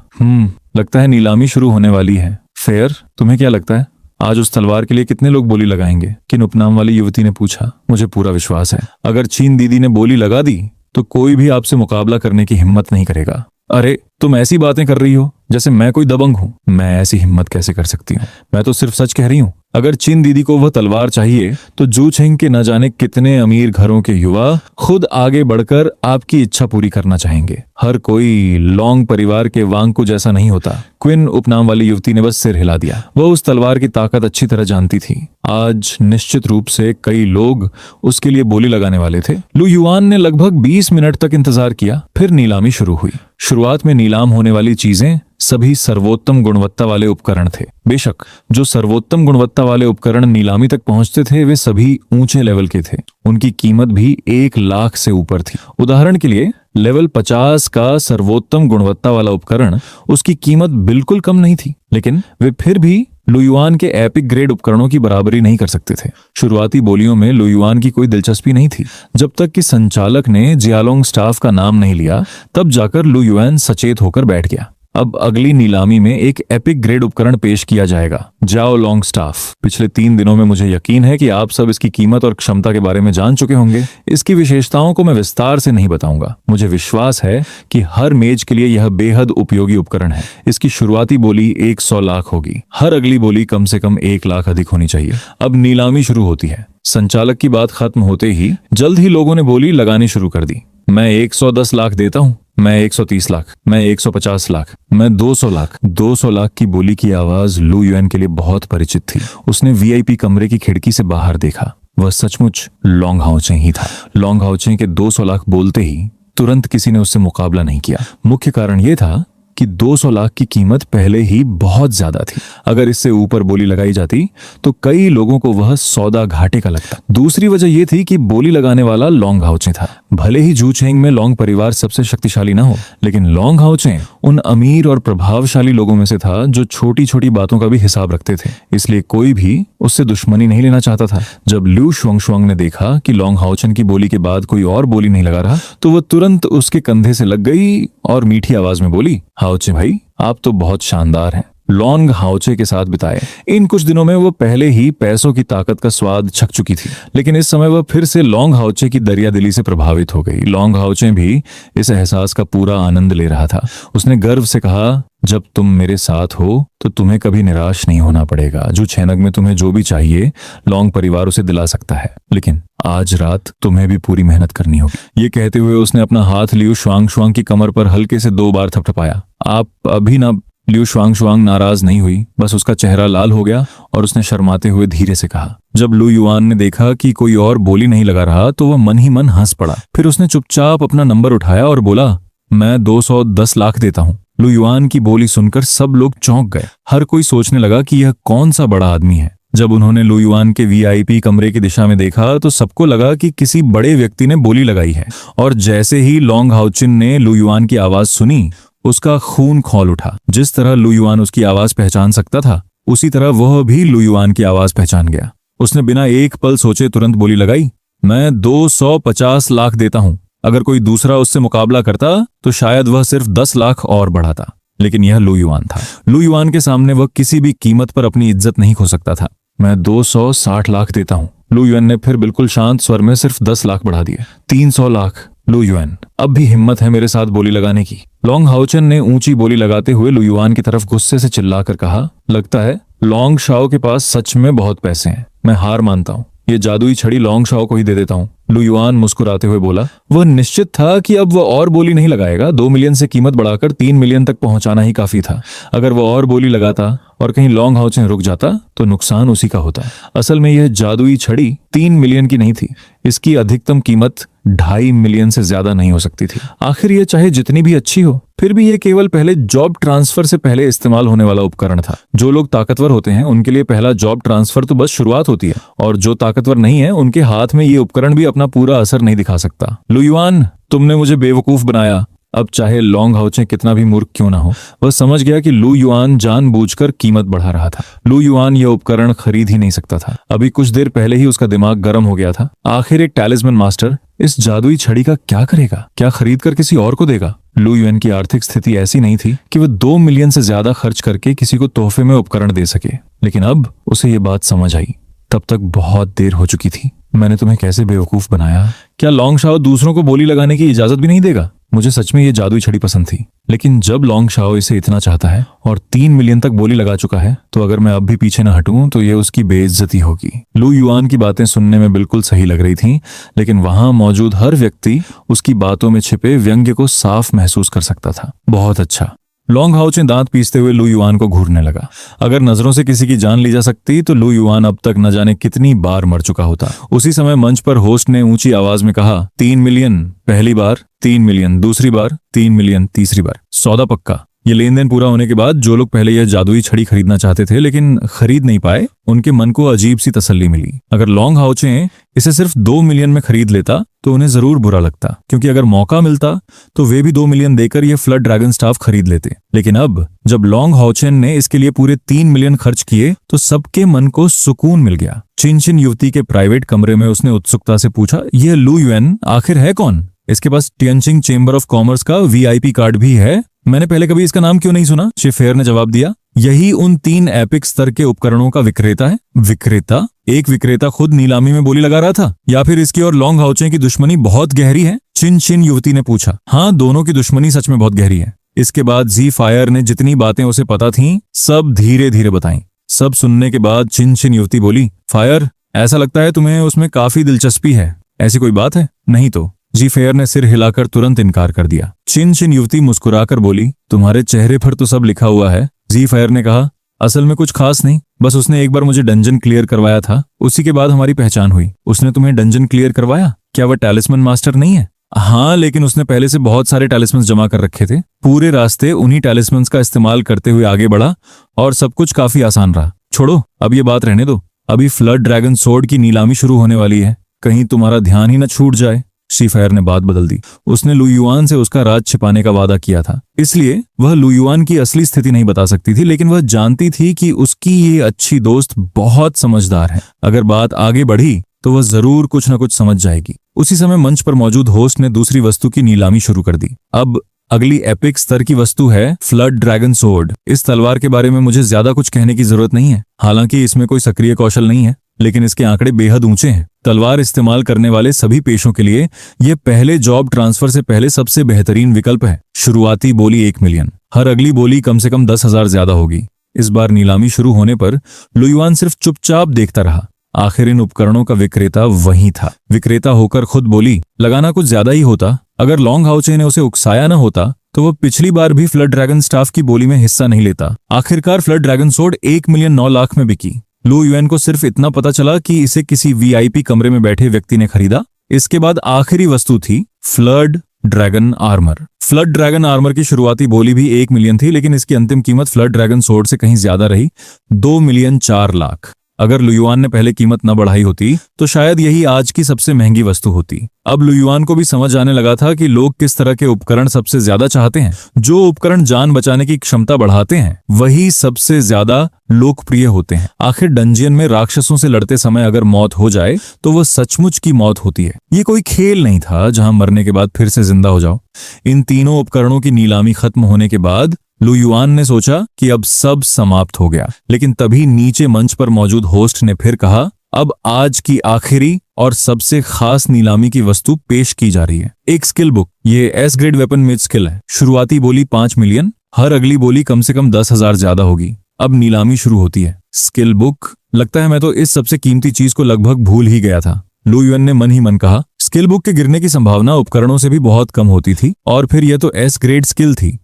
लगता है नीलामी शुरू होने वाली है। फेयर, तुम्हें क्या लगता है आज उस तलवार के लिए कितने लोग बोली लगाएंगे? किन उपनाम वाली युवती ने पूछा। मुझे पूरा विश्वास है, अगर चीन दीदी ने बोली लगा दी तो कोई भी आपसे मुकाबला करने की हिम्मत नहीं करेगा। अरे, तुम ऐसी बातें कर रही हो जैसे मैं कोई दबंग हूं। मैं ऐसी हिम्मत कैसे कर सकती हूँ? मैं तो सिर्फ सच कह रही हूँ। अगर चिन दीदी को वह तलवार चाहिए तो जू छिंग के न जाने कितने अमीर घरों के युवा खुद आगे बढ़कर आपकी इच्छा पूरी करना चाहेंगे। हर कोई लॉन्ग परिवार के वांगकू जैसा नहीं होता। क्विन उपनाम वाली युवती ने बस सिर हिला दिया। वह उस तलवार की ताकत अच्छी तरह जानती थी। आज निश्चित रूप से कई लोग उसके लिए बोली लगाने वाले थे। लू युआन ने लगभग 20 मिनट तक इंतजार किया, फिर नीलामी शुरू हुई। शुरुआत में नीलाम होने वाली चीजें सभी सर्वोत्तम गुणवत्ता वाले उपकरण थे। बेशक जो सर्वोत्तम गुणवत्ता वाले उपकरण नीलामी तक पहुंचते थे वे सभी ऊंचे लेवल के थे। उनकी कीमत भी 1 लाख से ऊपर थी। उदाहरण के लिए लेवल 50 का सर्वोत्तम गुणवत्ता वाला उपकरण, उसकी कीमत बिल्कुल कम नहीं थी, लेकिन वे फिर भी लू युआन के एपिक ग्रेड उपकरणों की बराबरी नहीं कर सकते थे। शुरुआती बोलियों में लू युआन की कोई दिलचस्पी नहीं थी। जब तक कि संचालक ने जियालोंग स्टाफ का नाम नहीं लिया, तब जाकर लू युआन सचेत होकर बैठ गया। अब अगली नीलामी में एक एपिक ग्रेड उपकरण पेश किया जाएगा, जाओ लॉन्ग स्टाफ। पिछले 3 दिनों में मुझे यकीन है कि आप सब इसकी कीमत और क्षमता के बारे में जान चुके होंगे। इसकी विशेषताओं को मैं विस्तार से नहीं बताऊंगा। मुझे विश्वास है कि हर मेज के लिए यह बेहद उपयोगी उपकरण है। इसकी शुरुआती बोली 100 लाख होगी। हर अगली बोली कम से कम 1 लाख अधिक होनी चाहिए। अब नीलामी शुरू होती है। संचालक की बात खत्म होते ही जल्द ही लोगों ने बोली लगानी शुरू कर दी। मैं 110 लाख देता हूँ, मैं 130 लाख, मैं 150 लाख, मैं 200 लाख। 200 लाख की बोली की आवाज लू युआन के लिए बहुत परिचित थी। उसने वीआईपी कमरे की खिड़की से बाहर देखा। वह सचमुच लॉन्ग हाओचे ही था। लॉन्ग हाओचे के 200 लाख बोलते ही तुरंत किसी ने उससे मुकाबला नहीं किया। मुख्य कारण यह था कि 200 लाख की कीमत पहले ही बहुत ज्यादा थी। अगर इससे ऊपर बोली लगाई जाती तो कई लोगों को वह सौदा घाटे का लगता। दूसरी वजह यह थी कि बोली लगाने वाला लॉन्ग हाओचे था। भले ही जू छिंग में लॉन्ग परिवार सबसे शक्तिशाली न हो, लेकिन लॉन्ग हाओचे उन अमीर और प्रभावशाली लोगों में से था जो छोटी छोटी बातों का भी हिसाब रखते थे। इसलिए कोई भी उससे दुश्मनी नहीं लेना चाहता था। जब ल्यू शुआंग ने देखा कि लॉन्ग हाओचन की बोली के बाद कोई और बोली नहीं लगा रहा, तो वह तुरंत उसके कंधे से लग गई और मीठी आवाज में बोली, हाओचे भाई, आप तो बहुत शानदार हैं। लॉन्ग हाउचे के साथ बिताए। इन कुछ दिनों में वो पहले ही पैसों की ताकत का स्वाद छक चुकी थी, लेकिन इस समय वह फिर से लॉन्ग हाउचे की दरियादिली से प्रभावित हो गई। लॉन्ग हाउचे भी इस एहसास का पूरा आनंद ले रहा था। उसने गर्व से कहा, जब तुम मेरे साथ हो तो तुम्हें कभी निराश नहीं होना पड़ेगा। जो छैनक में तुम्हें जो भी चाहिए लॉन्ग परिवार उसे दिला सकता है, लेकिन आज रात तुम्हें भी पूरी मेहनत करनी होगी। ये कहते हुए उसने अपना हाथ लियू शुआंग शुआंग की कमर पर हल्के से 2 बार थपथपाया। आप अभी ना। लियू शुआंग शुआंग नाराज नहीं हुई, बस उसका चेहरा लाल हो गया और उसने शर्माते हुए धीरे से कहा। जब लू युआन ने देखा कि कोई और बोली नहीं लगा रहा तो वह मन ही मन हंस पड़ा। फिर उसने चुपचाप अपना नंबर उठाया और बोला, मैं 210 लाख देता हूँ। लू युआन की बोली सुनकर सब लोग चौंक गए। हर कोई सोचने लगा कि यह कौन सा बड़ा आदमी है। जब उन्होंने लू युआन के वीआईपी कमरे की दिशा में देखा तो सबको लगा कि किसी बड़े व्यक्ति ने बोली लगाई है। और जैसे ही लॉन्ग हाउचिन ने लू युआन की आवाज सुनी, उसका खून खौल उठा। जिस तरह लू युआन उसकी आवाज पहचान सकता था, उसी तरह वह भी लू युआन की आवाज पहचान गया। उसने बिना एक पल सोचे तुरंत बोली लगाई, मैं 250 लाख देता हूं। अगर कोई दूसरा उससे मुकाबला करता तो शायद वह सिर्फ 10 लाख और बढ़ाता, लेकिन यह लू युआन था। लू युआन के सामने वह किसी भी कीमत पर अपनी इज्जत नहीं खो सकता था। मैं 260 लाख देता हूं। लू युआन ने फिर बिल्कुल शांत स्वर में सिर्फ 10 लाख बढ़ा दिए। 300 लाख। लू युआन, अब भी हिम्मत है मेरे साथ बोली लगाने की। लॉन्ग हाउचन ने ऊंची बोली लगाते हुए लू युआन की तरफ गुस्से से चिल्लाकर कहा, लगता है लॉन्ग शाओ के पास सच में बहुत पैसे हैं। मैं हार मानता हूँ, ये जादुई छड़ी लॉन्ग शाओ को ही दे देता हूँ। लू युआन मुस्कुराते हुए बोला। वह निश्चित था कि अब वह और बोली नहीं लगाएगा। 2 मिलियन से कीमत बढ़ाकर 3 मिलियन तक पहुंचाना ही काफी था। अगर वह और बोली लगाता और कहीं लॉन्ग हाउचन रुक जाता तो नुकसान उसी का होता। असल में यह जादुई छड़ी 3 मिलियन की नहीं थी। इसकी अधिकतम कीमत 2.5 मिलियन से ज्यादा नहीं हो सकती थी। आखिर ये चाहे जितनी भी अच्छी हो, फिर भी ये केवल पहले जॉब ट्रांसफर से पहले इस्तेमाल होने वाला उपकरण था। जो लोग ताकतवर होते हैं उनके लिए पहला जॉब ट्रांसफर तो बस शुरुआत होती है, और जो ताकतवर नहीं है उनके हाथ में ये उपकरण भी अपना पूरा असर नहीं दिखा सकता। लू युआन, तुमने मुझे बेवकूफ बनाया। अब चाहे लॉन्ग हाउचे कितना भी मूर्ख क्यों ना हो, वह समझ गया कि लू युआन जानबूझकर कीमत बढ़ा रहा था। लू युआन यह उपकरण खरीद ही नहीं सकता था। अभी कुछ देर पहले ही उसका दिमाग गर्म हो गया था। आखिर एक टैलिस्मैन मास्टर इस जादुई छड़ी का क्या करेगा? क्या खरीद कर किसी और को देगा? लू युआन की आर्थिक स्थिति ऐसी नहीं थी कि वह 2 मिलियन से ज्यादा खर्च करके किसी को तोहफे में उपकरण दे सके, लेकिन अब उसे ये बात समझ आई। तब तक बहुत देर हो चुकी थी। मैंने तुम्हें कैसे बेवकूफ बनाया? क्या लॉन्ग शाओ दूसरों को बोली लगाने की इजाजत भी नहीं देगा? मुझे सच में ये जादुई छड़ी पसंद थी, लेकिन जब लॉन्ग शाओ इसे इतना चाहता है और 3 मिलियन तक बोली लगा चुका है, तो अगर मैं अब भी पीछे न हटूं तो ये उसकी बेइज्जती होगी। लू युआन की बातें सुनने में बिल्कुल सही लग रही थीं, लेकिन वहां मौजूद हर व्यक्ति उसकी बातों में छिपे व्यंग्य को साफ महसूस कर सकता था। बहुत अच्छा। लॉन्ग हाउचे दांत पीसते हुए लू युआन को घूरने लगा। अगर नजरों से किसी की जान ली जा सकती तो लू युआन अब तक न जाने कितनी बार मर चुका होता। उसी समय मंच पर होस्ट ने ऊंची आवाज में कहा, 3 मिलियन पहली बार, 3 मिलियन दूसरी बार, 3 मिलियन तीसरी बार। सौदा पक्का। ये लेन देन पूरा होने के बाद जो लोग पहले यह जादुई छड़ी खरीदना चाहते थे लेकिन खरीद नहीं पाए, उनके मन को अजीब सी तसल्ली मिली। अगर लॉन्ग हाउचे इसे सिर्फ 2 मिलियन में खरीद लेता तो उन्हें जरूर बुरा लगता, क्योंकि अगर मौका मिलता तो वे भी 2 मिलियन देकर यह फ्लड ड्रैगन स्टाफ खरीद लेते। लेकिन अब जब लॉन्ग हाउचेन ने इसके लिए पूरे 3 मिलियन खर्च किए तो सबके मन को सुकून मिल गया। चिनचिन युवती के प्राइवेट कमरे में उसने उत्सुकता से पूछा, यह लू युआन आखिर है कौन? इसके पास टिएनचिंग चेंबर ऑफ कॉमर्स का वीआईपी कार्ड भी है। मैंने पहले कभी इसका नाम क्यों नहीं सुना? शिफेयर ने जवाब दिया, यही उन 3 एपिक स्तर के उपकरणों का विक्रेता है। विक्रेता? एक विक्रेता खुद नीलामी में बोली लगा रहा था, या फिर इसकी और लॉन्ग हाउचे की दुश्मनी बहुत गहरी है? चिन युवती ने पूछा। हाँ, दोनों की दुश्मनी सच में बहुत गहरी है। इसके बाद जी फायर ने जितनी बातें उसे पता थीं सब धीरे धीरे बताईं। सब सुनने के बाद चिन युवती बोली, फायर, ऐसा लगता है तुम्हें उसमें काफी दिलचस्पी है। ऐसी कोई बात है? नहीं तो? जी फेयर ने सिर हिलाकर तुरंत इनकार कर दिया। चिन युवती मुस्कुराकर बोली, तुम्हारे चेहरे पर तो सब लिखा हुआ है। जी फेयर ने कहा, असल में कुछ खास नहीं, बस उसने एक बार मुझे डंजन क्लियर करवाया था, उसी के बाद हमारी पहचान हुई। उसने तुम्हें डंजन क्लियर करवाया? क्या वह टैलिस्मैन मास्टर नहीं है? हाँ, लेकिन उसने पहले से बहुत सारे टैलिस्मैन्स जमा कर रखे थे। पूरे रास्ते उन्हीं टैलिस्मैन्स का इस्तेमाल करते हुए आगे बढ़ा और सब कुछ काफी आसान रहा। छोड़ो, अब ये बात रहने दो। अभी फ्लड ड्रैगन सोर्ड की नीलामी शुरू होने वाली है, कहीं तुम्हारा ध्यान ही न छूट जाए। शिफायर ने बात बदल दी। उसने लू युआन से उसका राज छिपाने का वादा किया था, इसलिए वह लू युआन की असली स्थिति नहीं बता सकती थी, लेकिन वह जानती थी कि उसकी ये अच्छी दोस्त बहुत समझदार है। अगर बात आगे बढ़ी तो वह जरूर कुछ न कुछ समझ जाएगी। उसी समय मंच पर मौजूद होस्ट ने दूसरी वस्तु की नीलामी शुरू कर दी। अब अगली एपिक स्तर की वस्तु है फ्लड ड्रैगन सोर्ड। इस तलवार के बारे में मुझे ज्यादा कुछ कहने की जरूरत नहीं है, हालांकि इसमें कोई सक्रिय कौशल नहीं है, लेकिन इसके आंकड़े बेहद ऊंचे हैं। तलवार इस्तेमाल करने वाले सभी पेशों के लिए ये पहले जॉब ट्रांसफर से पहले सबसे बेहतरीन विकल्प है। शुरुआती बोली 1 मिलियन, हर अगली बोली कम से कम 10,000 ज्यादा होगी। इस बार नीलामी शुरू होने पर लु युआन सिर्फ चुपचाप देखता रहा। आखिर इन उपकरणों का विक्रेता वही था। विक्रेता होकर खुद बोली, लगाना कुछ ज्यादा ही होता। अगर लॉन्ग हाउचे ने उसे उकसाया न होता तो वह पिछली बार भी फ्लड ड्रैगन स्टाफ की बोली में हिस्सा नहीं लेता। आखिरकार flood dragon sword 1 million 9 lakh में बिकी। लु युआन को सिर्फ इतना पता चला कि इसे किसी वीआईपी कमरे में बैठे व्यक्ति ने खरीदा। इसके बाद आखिरी वस्तु थी flood dragon armour. Flood dragon armour की शुरुआती बोली भी 1 मिलियन थी, लेकिन इसकी अंतिम कीमत फ्लड ड्रैगन सोर्ड से कहीं ज्यादा रही, 2 मिलियन 4 लाख। अगर लु युआन ने पहले कीमत न बढ़ाई होती तो शायद यही आज की सबसे महंगी वस्तु होती। अब लु युआन को भी समझ आने लगा था कि लोग किस तरह के उपकरण सबसे ज्यादा चाहते हैं। जो उपकरण जान बचाने की क्षमता बढ़ाते हैं वही सबसे ज्यादा लोकप्रिय होते हैं। आखिर डंजियन में राक्षसों से लड़ते समय अगर मौत हो जाए तो वह सचमुच की मौत होती है। ये कोई खेल नहीं था जहां मरने के बाद फिर से जिंदा हो जाओ। इन तीनों उपकरणों की नीलामी खत्म होने के बाद लु युआन ने सोचा कि अब सब समाप्त हो गया, लेकिन तभी नीचे मंच पर मौजूद होस्ट ने फिर कहा, अब आज की आखिरी और सबसे खास नीलामी की वस्तु पेश की जा रही है, एक स्किल बुक। ये S grade weapon mid skill है। शुरुआती बोली 5 मिलियन, हर अगली बोली कम से कम 10,000 ज्यादा होगी। अब नीलामी शुरू होती है। स्किल बुक, लगता है मैं तो इस सबसे कीमती चीज को लगभग भूल ही गया था, लु युआन ने मन ही मन कहा। स्किल बुक के गिरने की संभावना उपकरणों से भी बहुत कम होती थी, और फिर यह तो एस ग्रेड स्किल थी।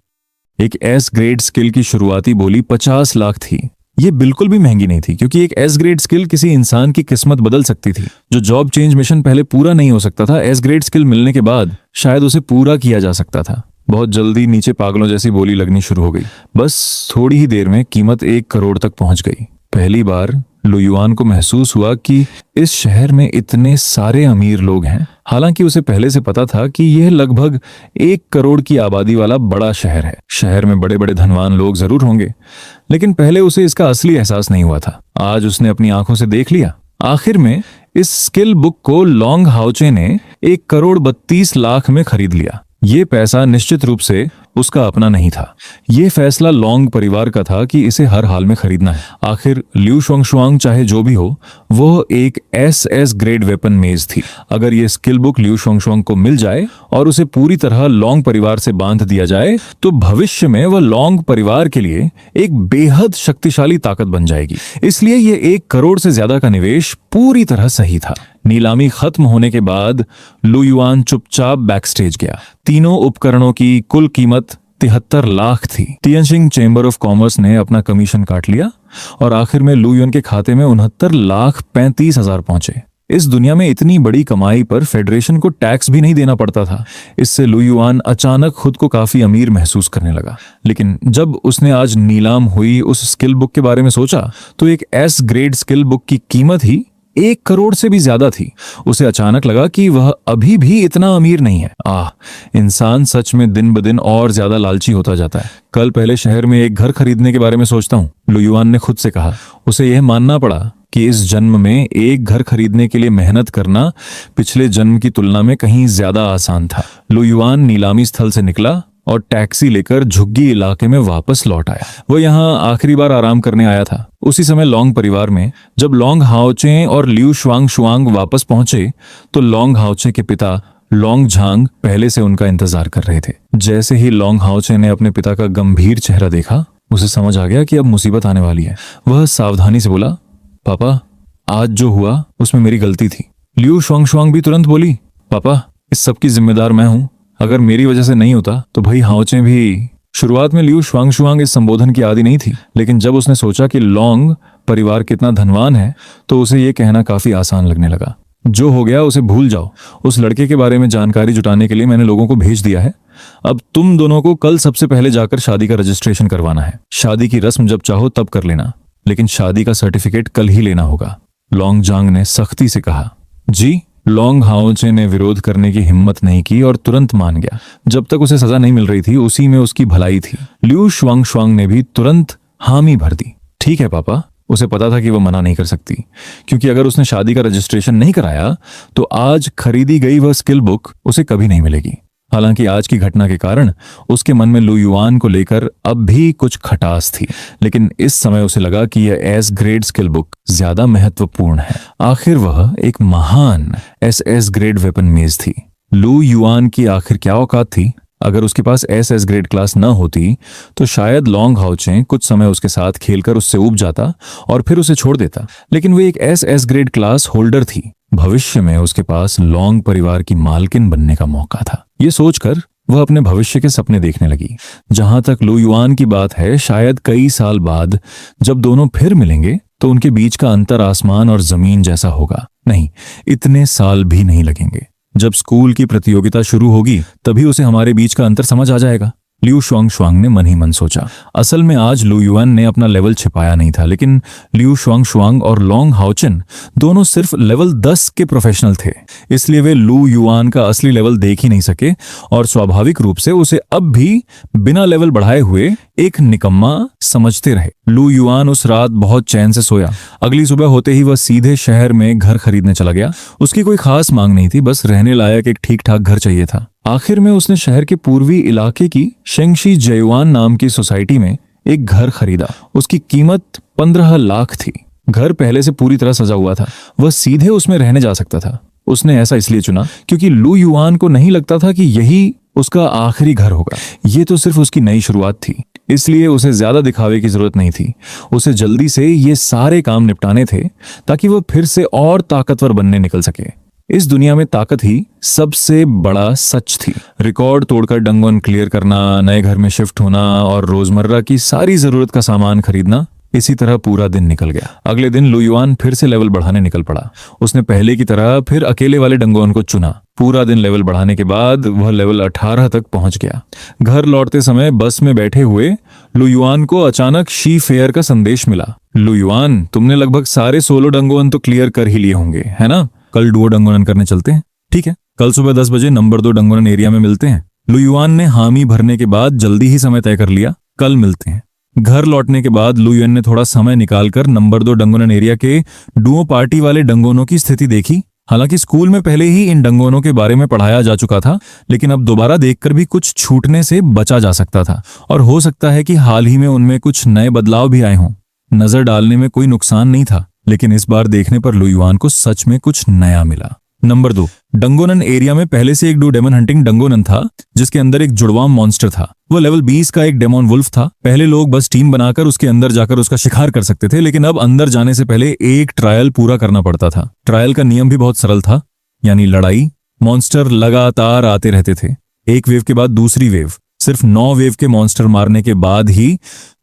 एक एस ग्रेड स्किल की शुरुआती बोली 50 लाख थी। ये बिल्कुल भी महंगी नहीं थी, क्योंकि एक एस ग्रेड स्किल किसी इंसान की किस्मत बदल सकती थी। जो जॉब चेंज मिशन पहले पूरा नहीं हो सकता था, एस ग्रेड स्किल मिलने के बाद शायद उसे पूरा किया जा सकता था। बहुत जल्दी नीचे पागलों जैसी बोली लगनी शुरू हो गई। बस थोड़ी ही देर में कीमत 1 करोड़ तक पहुंच गई। पहली बार लु युआन को महसूस हुआ कि इस शहर में इतने सारे अमीर लोग हैं। हालांकि उसे पहले से पता था कि यह लगभग 1 करोड़ की आबादी वाला बड़ा शहर है। शहर में बड़े बड़े धनवान लोग जरूर होंगे, लेकिन पहले उसे इसका असली एहसास नहीं हुआ था। आज उसने अपनी आंखों से देख लिया। आखिर में इस स्किल बुक को लॉन्ग हाउचे ने 1 करोड़ 32 लाख में खरीद लिया। ये पैसा निश्चित रूप से उसका अपना नहीं था। ये फैसला लॉन्ग परिवार का था कि इसे हर हाल में खरीदना है। आखिर लिu शुआंग चाहे जो भी हो, वो एक एस ग्रेड वेपन मेज थी। अगर ये स्किल बुक लिu शुआंग को मिल जाए और उसे पूरी तरह लॉन्ग परिवार से बांध दिया जाए तो भविष्य में वह लॉन्ग परिवार के लिए एक बेहद शक्तिशाली ताकत बन जाएगी। इसलिए ये 1 करोड़ से ज्यादा का निवेश पूरी तरह सही था। नीलामी खत्म होने के बाद लु युआन चुपचाप बैकस्टेज गया। तीनों उपकरणों की कुल कीमत 73 लाख थी। तियानजिंग चेंबर ऑफ कॉमर्स ने अपना कमीशन काट लिया और आखिर में लु युआन के खाते में 69,35,000 पहुंचे। इस दुनिया में इतनी बड़ी कमाई पर फेडरेशन को टैक्स भी नहीं देना पड़ता था। इससे लु युआन अचानक खुद को काफी अमीर महसूस करने लगा। लेकिन जब उसने आज नीलाम हुई उस स्किल बुक के बारे में सोचा तो एक एस ग्रेड स्किल बुक की कीमत ही 1 करोड़ से भी ज्यादा थी। उसे अचानक लगा कि वह अभी भी इतना अमीर नहीं है। इंसान सच में दिन ब दिन और ज्यादा लालची होता जाता है। कल पहले शहर में एक घर खरीदने के बारे में सोचता हूँ, लु युआन ने खुद से कहा। उसे यह मानना पड़ा कि इस जन्म में एक घर खरीदने के लिए मेहनत करना पिछले जन्म की तुलना में कहीं ज्यादा आसान था। लु युआन नीलामी स्थल से निकला और टैक्सी लेकर झुग्गी इलाके में वापस लौट आया। वो यहाँ आखिरी बार आराम करने आया था। उसी समय लॉन्ग परिवार में जब लॉन्ग हाउचे और लिu शुआंग वापस पहुंचे तो लॉन्ग हाउचे के पिता लॉन्ग झांग पहले से उनका इंतजार कर रहे थे। जैसे ही लॉन्ग हाउचे ने अपने पिता का गंभीर चेहरा देखा, उसे समझ आ गया कि अब मुसीबत आने वाली है। वह सावधानी से बोला, पापा, आज जो हुआ उसमें मेरी गलती थी। लिu शुआंग भी तुरंत बोली, पापा, इस सब की जिम्मेदार मैं हूं। अगर मेरी वजह से नहीं होता तो भाई हाउचे भी। शुरुआत में लिu शुआंग इस संबोधन की आदी नहीं थी, लेकिन जब उसने सोचा कि लॉन्ग परिवार कितना धनवान है तो उसे ये कहना काफी आसान लगने लगा। जो हो गया उसे भूल जाओ। उस लड़के के बारे में जानकारी जुटाने के लिए मैंने लोगों को भेज दिया है। अब तुम दोनों को कल सबसे पहले जाकर शादी का रजिस्ट्रेशन करवाना है। शादी की रस्म जब चाहो तब कर लेना, लेकिन शादी का सर्टिफिकेट कल ही लेना होगा, लॉन्ग झांग ने सख्ती से कहा। जी। लॉन्ग हाउचे ने विरोध करने की हिम्मत नहीं की और तुरंत मान गया। जब तक उसे सजा नहीं मिल रही थी उसी में उसकी भलाई थी। लिu शुआंग ने भी तुरंत हामी भर दी। ठीक है पापा। उसे पता था कि वह मना नहीं कर सकती, क्योंकि अगर उसने शादी का रजिस्ट्रेशन नहीं कराया तो आज खरीदी गई वह स्किल बुक उसे कभी नहीं मिलेगी। हालांकि आज की घटना के कारण उसके मन में लू युआन को लेकर अब भी कुछ खटास थी, लेकिन इस समय उसे लगा कि यह एस ग्रेड स्किल बुक ज्यादा महत्वपूर्ण है। आखिर वह एक महान एस ग्रेड वेपन मेज थी। लू युआन की आखिर क्या औकात थी? अगर उसके पास एस ग्रेड क्लास न होती तो शायद लॉन्ग हाउचे कुछ समय उसके साथ खेलकर उससे ऊब जाता और फिर उसे छोड़ देता, लेकिन वो एक एस ग्रेड क्लास होल्डर थी। भविष्य में उसके पास लॉन्ग परिवार की मालकिन बनने का मौका था। ये सोचकर वह अपने भविष्य के सपने देखने लगी। जहां तक लू युआन की बात है, शायद कई साल बाद जब दोनों फिर मिलेंगे तो उनके बीच का अंतर आसमान और जमीन जैसा होगा। नहीं, इतने साल भी नहीं लगेंगे। जब स्कूल की प्रतियोगिता शुरू होगी तभी उसे हमारे बीच का अंतर समझ आ जाएगा, लिू शुआंग ने मन ही मन सोचा। असल में आज लू युआन ने अपना लेवल छिपाया नहीं था, लेकिन लिू शुआंग और लॉन्ग हाउचेन दोनों सिर्फ लेवल 10 के प्रोफेशनल थे, इसलिए वे लू युआन का असली लेवल देख ही नहीं सके और स्वाभाविक रूप से उसे अब भी बिना लेवल बढ़ाए हुए एक निकम्मा समझते रहे। लू युआन उस रात बहुत चैन से सोया। अगली सुबह होते ही वह सीधे शहर में घर खरीदने चला गया। उसकी कोई खास मांग नहीं थी, बस रहने लायक एक ठीक ठाक घर चाहिए था। आखिर में उसने शहर के पूर्वी इलाके की शेंगशी जयवान नाम की सोसाइटी में एक घर खरीदा। उसकी कीमत 15 लाख थी। घर पहले से पूरी तरह सजा हुआ था, वह सीधे उसमें रहने जा सकता था। उसने ऐसा इसलिए चुना क्योंकि लू युआन को नहीं लगता था कि यही उसका आखिरी घर होगा। ये तो सिर्फ उसकी नई शुरुआत थी, इसलिए उसे ज्यादा दिखावे की जरूरत नहीं थी। उसे जल्दी से ये सारे काम निपटाने थे ताकि वह फिर से और ताकतवर बनने निकल सके। इस दुनिया में ताकत ही सबसे बड़ा सच थी। रिकॉर्ड तोड़कर डंगोन क्लियर करना, नए घर में शिफ्ट होना और रोजमर्रा की सारी जरूरत का सामान खरीदना, इसी तरह पूरा दिन निकल गया। अगले दिन लू युआन फिर से लेवल बढ़ाने निकल पड़ा। उसने पहले की तरह फिर अकेले वाले डंगोन को चुना। पूरा दिन लेवल बढ़ाने के बाद वह लेवल 18 तक पहुंच गया। घर लौटते समय बस में बैठे हुए लू युआन को अचानक शी फेयर का संदेश मिला। लू युआन, तुमने लगभग सारे सोलो डंगोन तो क्लियर कर ही लिए होंगे, है ना? कल डुओ डंगोनन करने चलते हैं। ठीक है, कल सुबह 10 बजे नंबर 2 डंगोनन एरिया में मिलते हैं। लू युआन ने हामी भरने के बाद जल्दी ही समय तय कर लिया, कल मिलते हैं। घर लौटने के बाद लू युआन ने थोड़ा समय निकालकर नंबर 2 डंगोनन एरिया के डुओ पार्टी वाले डंगोनों की स्थिति देखी। हालांकि स्कूल में पहले ही इन डंगोनों के बारे में पढ़ाया जा चुका था, लेकिन अब दोबारा देखकर भी कुछ छूटने से बचा जा सकता था और हो सकता है कि हाल ही में उनमें कुछ नए बदलाव भी आए हों। नजर डालने में कोई नुकसान नहीं था, लेकिन इस बार देखने पर लू युआन को सच में कुछ नया मिला। नंबर 2 डंगोनन एरिया में पहले से एक डू डेमन हंटिंग डंगोनन था, जिसके अंदर एक जुड़वा मॉन्स्टर था। वो लेवल 20 का एक डेमन वुल्फ था। पहले लोग बस टीम बनाकर उसके अंदर जाकर उसका शिकार कर सकते थे, लेकिन अब अंदर जाने से पहले एक ट्रायल पूरा करना पड़ता था। ट्रायल का नियम भी बहुत सरल था, यानी लड़ाई। मॉन्स्टर लगातार आते रहते थे, एक वेव के बाद दूसरी वेव। सिर्फ 9 वेव के मॉन्स्टर मारने के बाद ही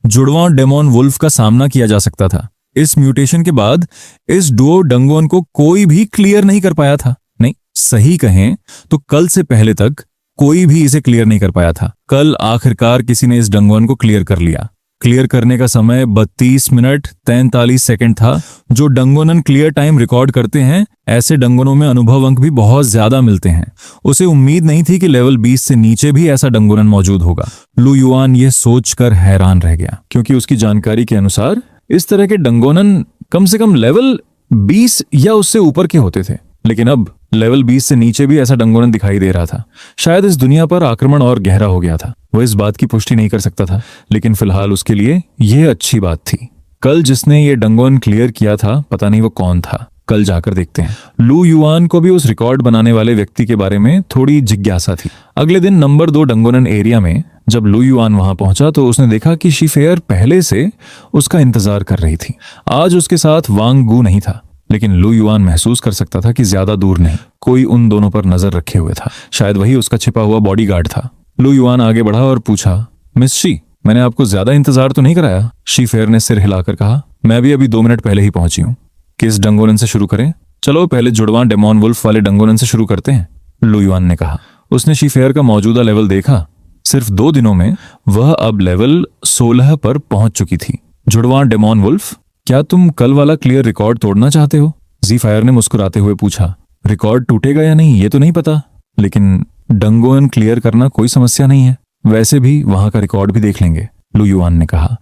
जुड़वा डेमन वुल्फ का सामना किया जा सकता था। इस म्यूटेशन के बाद इस डुओ डंगोन को कोई भी क्लियर नहीं कर पाया था। नहीं, सही कहें तो कल से पहले तक कोई भी इसे क्लियर नहीं कर पाया था। कल आखिरकार किसी ने इस डंगोन को क्लियर कर लिया। क्लियर करने का समय 32 मिनट 43 सेकंड था। जो डंगोनन क्लियर टाइम रिकॉर्ड करते हैं, ऐसे डंगोनों में अनुभव अंक भी बहुत ज्यादा मिलते हैं। उसे उम्मीद नहीं थी कि लेवल 20 से नीचे भी ऐसा डंगोनन मौजूद होगा। लू युआन ये सोचकर हैरान रह गया, क्योंकि उसकी जानकारी के अनुसार इस तरह के डंगोनन कम से कम लेवल 20 या उससे ऊपर के होते थे, लेकिन अब लेवल 20 से नीचे भी ऐसा डंगोनन दिखाई दे रहा था। शायद इस दुनिया पर आक्रमण और गहरा हो गया था। वह इस बात की पुष्टि नहीं कर सकता था, लेकिन फिलहाल उसके लिए यह अच्छी बात थी। कल जिसने ये डंगोन क्लियर किया था, पता नहीं वो कौन था। कल जाकर देखते हैं। लू युआन को भी उस रिकॉर्ड बनाने वाले व्यक्ति के बारे में थोड़ी जिज्ञासा थी। अगले दिन नंबर 2 डंगोनन एरिया में जब लू युआन वहां पहुंचा तो उसने देखा कि शी फेयर पहले से उसका इंतजार कर रही थी। आज उसके साथ वांग गू नहीं था, लेकिन लू युआन महसूस कर सकता था कि ज्यादा दूर नहीं, कोई उन दोनों पर नजर रखे हुए था। शायद वही उसका छिपा हुआ बॉडीगार्ड था। लू युआन आगे बढ़ा और पूछा, मिस शी, मैंने आपको ज्यादा इंतजार तो नहीं कराया? शी फेयर ने सिर हिलाकर कहा, मैं भी अभी 2 मिनट पहले ही पहुंची हूँ। किस डंगोनन से शुरू करें? चलो पहले जुड़वा डेमन वुल्फ वाले डंगोनन से शुरू करते हैं, लू युआन ने कहा। उसने शी फेयर का मौजूदा लेवल देखा। सिर्फ 2 दिनों में वह अब लेवल 16 पर पहुंच चुकी थी। जुड़वा डेमन वुल्फ, क्या तुम कल वाला क्लियर रिकॉर्ड तोड़ना चाहते हो? जी फायर ने मुस्कुराते हुए पूछा। रिकॉर्ड टूटेगा या नहीं ये तो नहीं पता, लेकिन डंगोन क्लियर करना कोई समस्या नहीं है। वैसे भी वहां का रिकॉर्ड भी देख लेंगे, लू युआन ने कहा।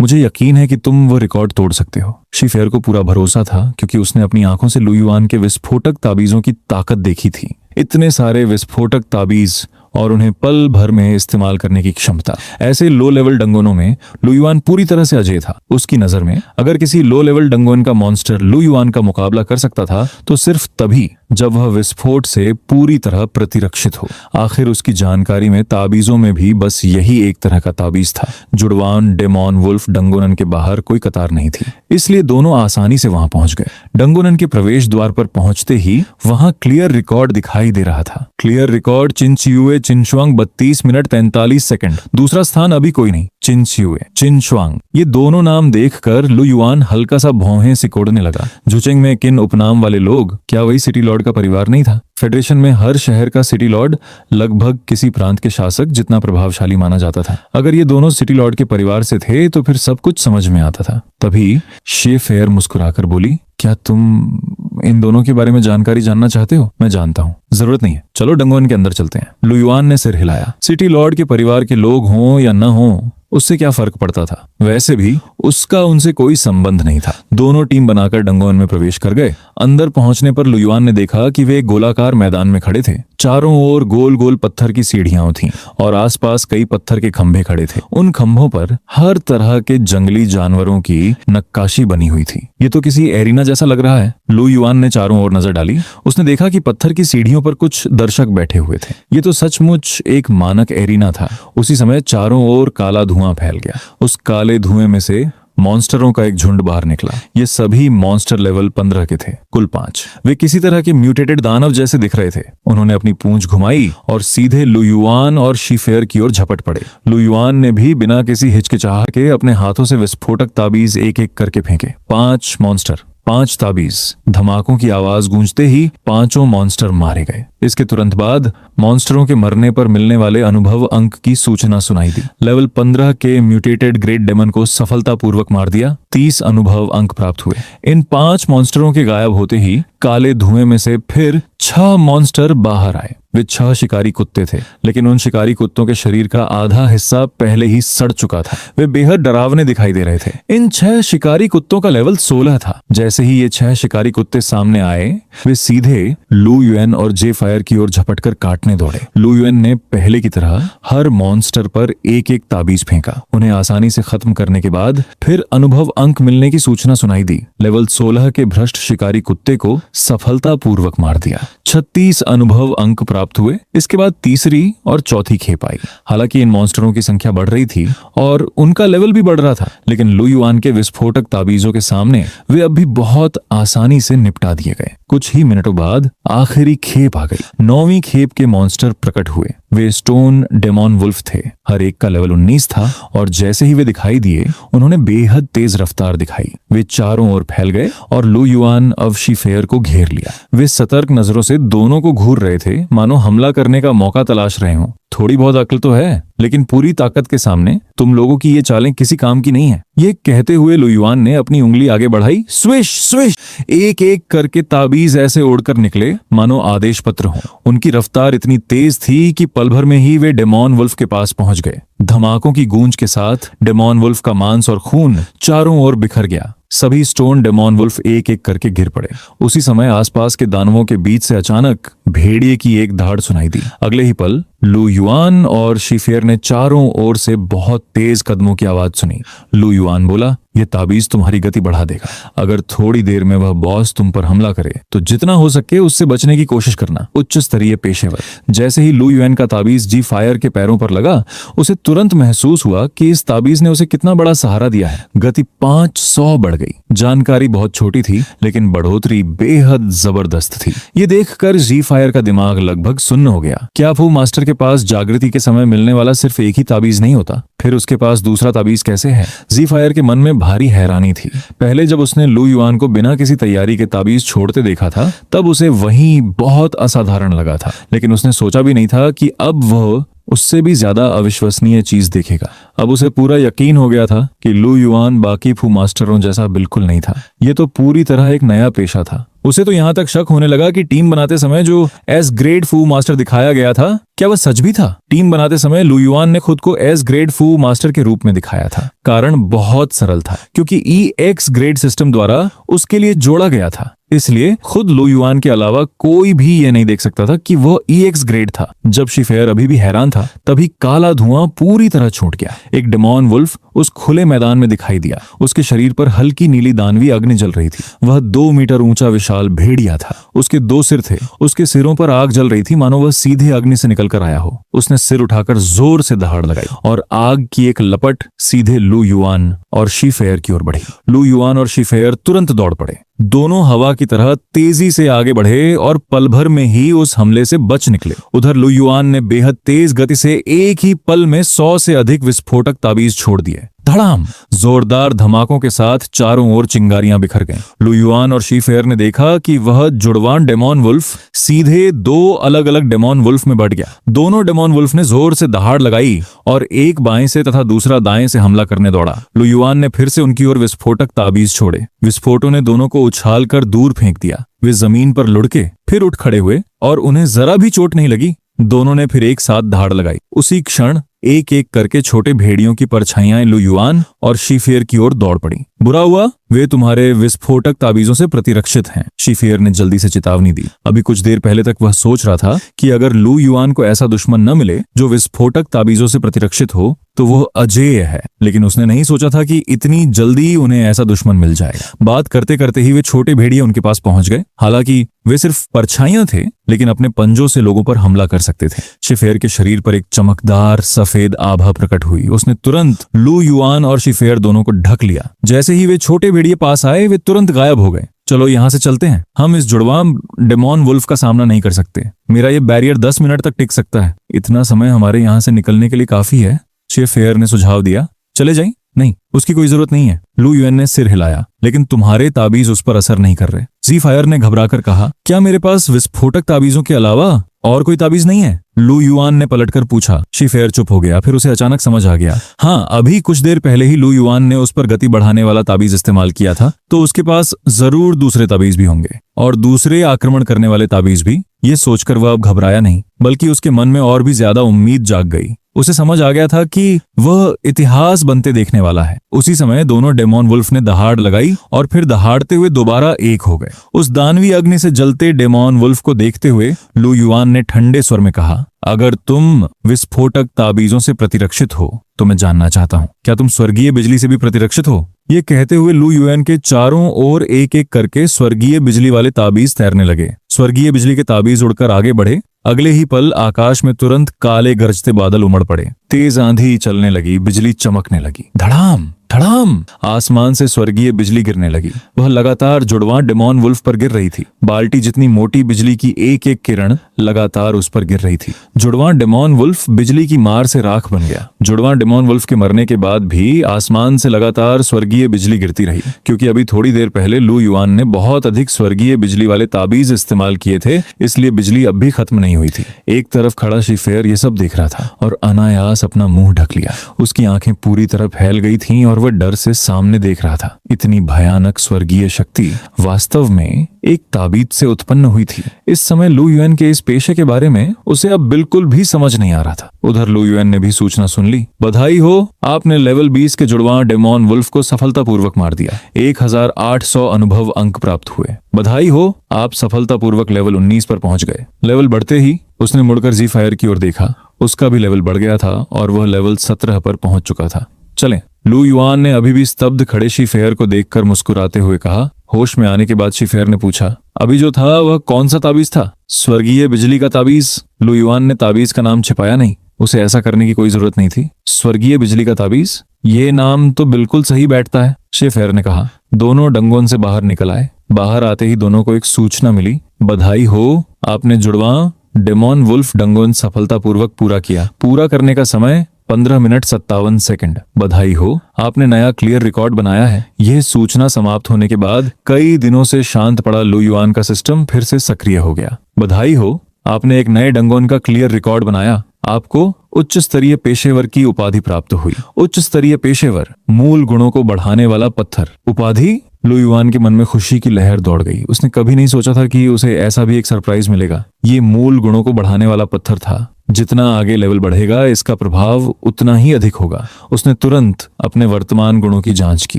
मुझे यकीन है कि तुम वो रिकॉर्ड तोड़ सकते हो। शी फेयर को पूरा भरोसा था, क्योंकि उसने अपनी आंखों से लू युआन के विस्फोटक ताबीजों की ताकत देखी थी। इतने सारे विस्फोटक ताबीज और उन्हें पल भर में इस्तेमाल करने की क्षमता। ऐसे लो लेवल डंगोनों में लु युआन पूरी तरह से अजय था। उसकी नजर में अगर किसी लो लेवल डंगोन का मॉन्स्टर लु युआन का मुकाबला कर सकता था तो सिर्फ तभी जब वह विस्फोट से पूरी तरह प्रतिरक्षित हो। आखिर उसकी जानकारी में ताबीजों में भी बस यही एक तरह का ताबीज था। जुड़वान, डेमॉन, वुल्फ, डंगोनन के बाहर कोई कतार नहीं थी, इसलिए दोनों आसानी से वहां पहुंच गए। डंगोनन के प्रवेश द्वार पर पहुंचते ही वहां क्लियर रिकॉर्ड दिखाई दे रहा था। क्लियर रिकॉर्ड चिनचियुए चिनशुआंग 32 मिनट 43 सेकंड। दूसरा स्थान अभी कोई नहीं, चिनचियुए, चिनशुआंग। ये दोनों नाम देखकर लु युआन हल्का सा भौहें सिकोड़ने लगा। जुचेंग में किन उपनाम वाले लोग, क्या वही सिटी लॉर्ड का परिवार नहीं था? फेडरेशन में हर शहर का सिटी लॉर्ड लगभग किसी प्रांत के शासक जितना प्रभावशाली माना जाता था। अगर ये दोनों सिटी लॉर्ड के परिवार से थे तो फिर सब कुछ समझ में आता था। तभी शे फेयर मुस्कुराकर बोली, क्या तुम इन दोनों के बारे में जानकारी जानना चाहते हो? मैं जानता हूँ, जरूरत नहीं है, चलो डंगोन के अंदर चलते हैं। लु युआन ने सिर हिलाया। सिटी लॉर्ड के परिवार के लोग हों या न हों, उससे क्या फर्क पड़ता था? वैसे भी उसका उनसे कोई संबंध नहीं था। दोनों टीम बनाकर डंगोन में प्रवेश कर गए। अंदर पहुंचने पर लु युआन ने देखा कि वे एक गोलाकार मैदान में खड़े थे। चारों ओर गोल गोल पत्थर की सीढ़ियां थीं और आसपास कई पत्थर के खंभे खड़े थे। उन खंभों पर हर तरह के जंगली जानवरों की नक्काशी बनी हुई थी। ये तो किसी एरिना जैसा लग रहा है। लु युआन ने चारों ओर नजर डाली। उसने देखा कि पत्थर की सीढ़ियों पर कुछ दर्शक बैठे हुए थे। ये तो सचमुच एक मानक एरिना था। उसी समय चारों ओर काला धुआं फैल गया। उस काले धुएं में से मॉन्स्टरों का एक झुंड बाहर निकला। ये सभी मॉन्स्टर लेवल 15 के थे, कुल 5। वे किसी तरह के म्यूटेटेड दानव जैसे दिख रहे थे। उन्होंने अपनी पूंछ घुमाई और सीधे लु युआन और शी फेयर की ओर झपट पड़े। लु युआन ने भी बिना किसी हिचकिचाहट के अपने हाथों से विस्फोटक ताबीज एक एक करके फेंके। 5 मॉन्स्टर, 5 ताबीज। धमाकों की आवाज गूंजते ही पांचों मॉन्स्टर मारे गए। इसके तुरंत बाद मॉन्स्टरों के मरने पर मिलने वाले अनुभव अंक की सूचना सुनाई दी। लेवल 15 के म्यूटेटेड ग्रेट डेमन को सफलतापूर्वक मार दिया। 30 अनुभव अंक प्राप्त हुए। इन 5 मॉन्स्टरों के गायब होते ही काले धुएं में से फिर 6 मॉन्स्टर बाहर आए। वे 6 शिकारी कुत्ते थे, लेकिन उन शिकारी कुत्तों के शरीर का आधा हिस्सा पहले ही सड़ चुका था। वे बेहद डरावने दिखाई दे रहे थे। इन 6 शिकारी कुत्तों का लेवल 16 था। जैसे ही ये 6 शिकारी कुत्ते सामने आए, वे सीधे लु युआन और जे फायर की ओर झपटकर काटने दौड़े। लु युआन ने पहले की तरह हर मॉन्स्टर पर एक एक ताबीज फेंका। उन्हें आसानी से खत्म करने के बाद फिर अनुभव अंक मिलने की सूचना सुनाई दी। लेवल 16 के भ्रष्ट शिकारी कुत्ते को सफलतापूर्वक मार दिया। 36 अनुभव अंक प्राप्त हुए। इसके बाद तीसरी और चौथी खेप आई। हालांकि इन मॉन्स्टरों की संख्या बढ़ रही थी और उनका लेवल भी बढ़ रहा था, लेकिन लु युआन के विस्फोटक ताबीजों के सामने वे अब भी बहुत आसानी से निपटा दिए गए। कुछ ही मिनटों बाद आखिरी खेप आ गई। 9वीं खेप के मॉन्स्टर प्रकट हुए। वे स्टोन डेमॉन वुल्फ थे। हर एक का लेवल 19 था और जैसे ही वे दिखाई दिए, उन्होंने बेहद तेज रफ्तार दिखाई। वे चारों ओर फैल गए और लु युआन और शी फेयर को घेर लिया। वे सतर्क नजरों से दोनों को घूर रहे थे, मानो हमला करने का मौका तलाश रहे हों। थोड़ी बहुत अक्ल तो है, लेकिन पूरी ताकत के सामने तुम लोगों की ये चालें किसी काम की नहीं है। ये कहते हुए लु युआन ने अपनी उंगली आगे बढ़ाई। स्विश स्विश, एक एक करके ताबीज ऐसे उड़कर निकले मानो आदेश पत्र हो। उनकी रफ्तार इतनी तेज थी कि पल भर में ही वे डेमॉन वुल्फ के पास पहुंच गए। धमाकों की गूंज के साथ डेमॉन वुल्फ का मांस और खून चारों ओर बिखर गया। सभी स्टोन डेमॉन वुल्फ एक एक करके गिर पड़े। उसी समय आसपास के दानवों के बीच से अचानक भेड़िए की एक दहाड़ सुनाई दी। अगले ही पल लु युआन और शी फेयर ने चारों ओर से बहुत तेज कदमों की आवाज सुनी। लु युआन बोला, ये ताबीज तुम्हारी गति बढ़ा देगा। अगर थोड़ी देर में वह बॉस तुम पर हमला करे तो जितना हो सके उससे बचने की कोशिश करना। उच्च स्तरीय पेशेवर। जैसे ही लु युआन का ताबीज जी फायर के पैरों पर लगा, उसे तुरंत महसूस हुआ कि इस ताबीज ने उसे कितना बड़ा सहारा दिया है। गति 500 बढ़ गई। जानकारी बहुत छोटी थी, लेकिन बढ़ोतरी बेहद जबरदस्त थी। ये देखकर जी फायर का दिमाग लगभग सुन्न हो गया। क्या फू मास्टर के पास जागृति के समय मिलने वाला सिर्फ एक ही ताबीज नहीं होता? फिर उसके पास दूसरा ताबीज कैसे है? जी फायर के मन में भारी हैरानी थी। पहले जब उसने लु युआन को बिना किसी तैयारी के ताबीज छोड़ते देखा था, तब उसे वही बहुत असाधारण लगा था, लेकिन उसने सोचा भी नहीं था कि अब वह उससे भी ज्यादा अविश्वसनीय चीज देखेगा। अब उसे पूरा यकीन हो गया था कि लु युआन बाकी फू मास्टरों जैसा बिल्कुल नहीं था। यह तो पूरी तरह एक नया पेशा था। उसे तो यहां तक शक होने लगा कि टीम बनाते समय जो एस ग्रेड फू मास्टर दिखाया गया था, क्या वह सच भी था? टीम बनाते समय लु युआन ने खुद को एस ग्रेड फू मास्टर के रूप में दिखाया था। कारण बहुत सरल था, क्योंकि EX ग्रेड सिस्टम द्वारा उसके लिए जोड़ा गया था। इसलिए खुद लू युआन के अलावा कोई भी ये नहीं देख सकता था कि वह EX ग्रेड था। जब शिफेयर अभी भी हैरान था, तभी काला धुआं पूरी तरह छूट गया। एक डेमॉन वुल्फ उस खुले मैदान में दिखाई दिया। उसके शरीर पर हल्की नीली दानवी अग्नि जल रही थी। वह 2 मीटर ऊंचा विशाल भेड़िया था। उसके 2 सिर थे। उसके सिरों पर आग जल रही थी, मानो वह सीधे अग्नि से निकलकर आया हो। उसने सिर उठाकर जोर से दहाड़ लगाई और आग की एक लपट सीधे लू युआन और शिफेयर की ओर बढ़ी। लू युआन और शिफेयर तुरंत दौड़ पड़े। दोनों हवा की तरह तेजी से आगे बढ़े और पल भर में ही उस हमले से बच निकले। उधर लू युआन ने बेहद तेज गति से एक ही पल में 100 से अधिक विस्फोटक ताबीज छोड़ दिए। धड़ाम! जोरदार धमाकों के साथ चारों ओर चिंगारियां बिखर गईं। लू युआन और शिफेयर ने देखा कि वह जुड़वां डेमॉन वुल्फ सीधे 2 अलग अलग डेमॉन वुल्फ में बढ़ गया। दोनों डेमॉन वुल्फ ने जोर से दहाड़ लगाई और एक बाएं से तथा दूसरा दाएं से हमला करने दौड़ा। लू युआन ने फिर से उनकी ओर विस्फोटक ताबीज छोड़े। विस्फोटों ने दोनों को उछालकर दूर फेंक दिया। वे जमीन पर लुढ़के, फिर उठ खड़े हुए और उन्हें जरा भी चोट नहीं लगी। दोनों ने फिर एक साथ दहाड़ लगाई। उसी क्षण एक एक करके छोटे भेड़ियों की परछाइयां लू युआन और शिफेयर की ओर दौड़ पड़ी। बुरा हुआ, वे तुम्हारे विस्फोटक ताबीजों से प्रतिरक्षित हैं, शिफेयर ने जल्दी से चेतावनी दी। अभी कुछ देर पहले तक वह सोच रहा था कि अगर लू युआन को ऐसा दुश्मन न मिले जो विस्फोटक ताबीजों से प्रतिरक्षित हो तो वह अजेय है, लेकिन उसने नहीं सोचा था कि इतनी जल्दी उन्हें ऐसा दुश्मन मिल जाएगा। बात करते करते ही वे छोटे भेड़िए उनके पास पहुंच गए। हालांकि वे सिर्फ परछाइयां थे, लेकिन अपने पंजों से लोगों पर हमला कर सकते थे। शिफेयर के शरीर पर एक चमकदार सफेद आभा प्रकट हुई। उसने तुरंत लू युआन और शिफेयर दोनों को ढक लिया। जैसे ही वे छोटे भेड़िए पास आए, वे तुरंत गायब हो गए। चलो यहाँ से चलते हैं, हम इस जुड़वां डेमॉन वुल्फ का सामना नहीं कर सकते। मेरा ये बैरियर 10 मिनट तक टिक सकता है। इतना समय हमारे यहाँ से निकलने के लिए काफी है, शिफेयर ने सुझाव दिया। चले जाएं? नहीं, उसकी कोई जरूरत नहीं है, लू युआन ने सिर हिलाया। लेकिन तुम्हारे ताबीज उस पर असर नहीं कर रहे, ज़ी-फायर ने घबराकर कहा। क्या मेरे पास विस्फोटक ताबीजों के अलावा और कोई ताबीज नहीं है? लू युआन ने पलटकर पूछा। शिफेयर चुप हो गया, फिर उसे अचानक समझ आ गया। हाँ, अभी कुछ देर पहले ही लू युआन ने उस पर गति बढ़ाने वाला ताबीज इस्तेमाल किया था, तो उसके पास जरूर दूसरे ताबीज भी होंगे और दूसरे आक्रमण करने वाले ताबीज भी। ये सोचकर वह अब घबराया नहीं, बल्कि उसके मन में और भी ज्यादा उम्मीद जाग गई। उसे समझ आ गया था कि वह इतिहास बनते देखने वाला है। उसी समय दोनों डेमॉन वुल्फ ने दहाड़ लगाई और फिर दहाड़ते हुए दोबारा एक हो गए। उस दानवी अग्नि से जलते डेमॉन वुल्फ को देखते हुए लू युआन ने ठंडे स्वर में कहा, अगर तुम विस्फोटक ताबीजों से प्रतिरक्षित हो तो मैं जानना चाहता हूँ, क्या तुम स्वर्गीय बिजली से भी प्रतिरक्षित हो? ये कहते हुए लू युआन के चारों ओर एक एक करके स्वर्गीय बिजली वाले ताबीज तैरने लगे। स्वर्गीय बिजली के ताबीज उड़कर आगे बढ़े। अगले ही पल आकाश में तुरंत काले गरजते बादल उमड़ पड़े। तेज आंधी चलने लगी, बिजली चमकने लगी। धड़ाम धड़ाम! आसमान से स्वर्गीय बिजली गिरने लगी। वह लगातार जुड़वां डेमॉन वुल्फ पर गिर रही थी। बाल्टी जितनी मोटी बिजली की एक एक किरण लगातार उस पर गिर रही थी। जुड़वां डेमॉन वुल्फ बिजली की मार से राख बन गया। जुड़वां डेमॉन वुल्फ के मरने के बाद भी आसमान से लगातार स्वर्गीय बिजली गिरती रही, क्योंकि अभी थोड़ी देर पहले लू युआन ने बहुत अधिक स्वर्गीय बिजली वाले ताबीज इस्तेमाल किए थे, इसलिए बिजली अब भी खत्म नहीं हुई थी। एक तरफ खड़ा शिफेयर ये सब देख रहा था और अनायास अपना मुंह ढक लिया। उसकी आंखें पूरी तरह फैल गई थीं और वह डर से सामने देख रहा था। इतनी भयानक स्वर्गीय शक्ति वास्तव में एक ताबीज से उत्पन्न हुई थी। इस समय लू युआन के इस पेशे के बारे में उसे अब बिल्कुल भी समझ नहीं आ रहा था। उधर लू युआन ने भी सूचना सुन ली। बधाई हो, आपने लेवल 20 के जुड़वां डेमॉन वुल्फ को सफलतापूर्वक मार दिया। 1800 अनुभव अंक प्राप्त हुए। बधाई हो, आप सफलतापूर्वक लेवल 19 पर पहुंच गए। लेवल बढ़ते ही उसने मुड़कर ज़ी-फायर की ओर देखा। उसका भी लेवल बढ़ गया था और वह लेवल 17 पर पहुंच चुका था। चलें। लू युआन ने अभी भी स्तब्ध खड़े शिफेयर को देखकर मुस्कुराते हुए कहा। होश में आने के बाद शिफेयर ने पूछा, अभी जो था वह कौन सा ताबीज था? स्वर्गीय बिजली का ताबीज। लू युआन ने ताबीज का नाम छिपाया नहीं, उसे ऐसा करने की कोई जरूरत नहीं थी। स्वर्गीय बिजली का ताबीज, ये नाम तो बिल्कुल सही बैठता है, शिफेयर ने कहा। दोनों डंगोन से बाहर निकल आए। बाहर आते ही दोनों को एक सूचना मिली। बधाई हो, आपने जुड़वां डेमॉन वुल्फ डंगोन सफलतापूर्वक पूरा किया। पूरा करने का समय 15 मिनट 57 सेकंड। बधाई हो, आपने नया क्लियर रिकॉर्ड बनाया है। यह सूचना समाप्त होने के बाद कई दिनों से शांत पड़ा लू युआन का सिस्टम फिर से सक्रिय हो गया। बधाई हो, आपने एक नए डंगोन का क्लियर रिकॉर्ड बनाया। आपको उच्च स्तरीय पेशेवर की उपाधि प्राप्त हुई। उच्च स्तरीय पेशेवर, मूल गुणों को बढ़ाने वाला पत्थर। उपाधि? लू युआन के मन में खुशी की लहर दौड़ गई। उसने कभी नहीं सोचा था कि उसे ऐसा भी एक सरप्राइज मिलेगा। ये मूल गुणों को बढ़ाने वाला पत्थर था। जितना आगे लेवल बढ़ेगा इसका प्रभाव उतना ही अधिक होगा। उसने तुरंत अपने वर्तमान गुणों की जांच की।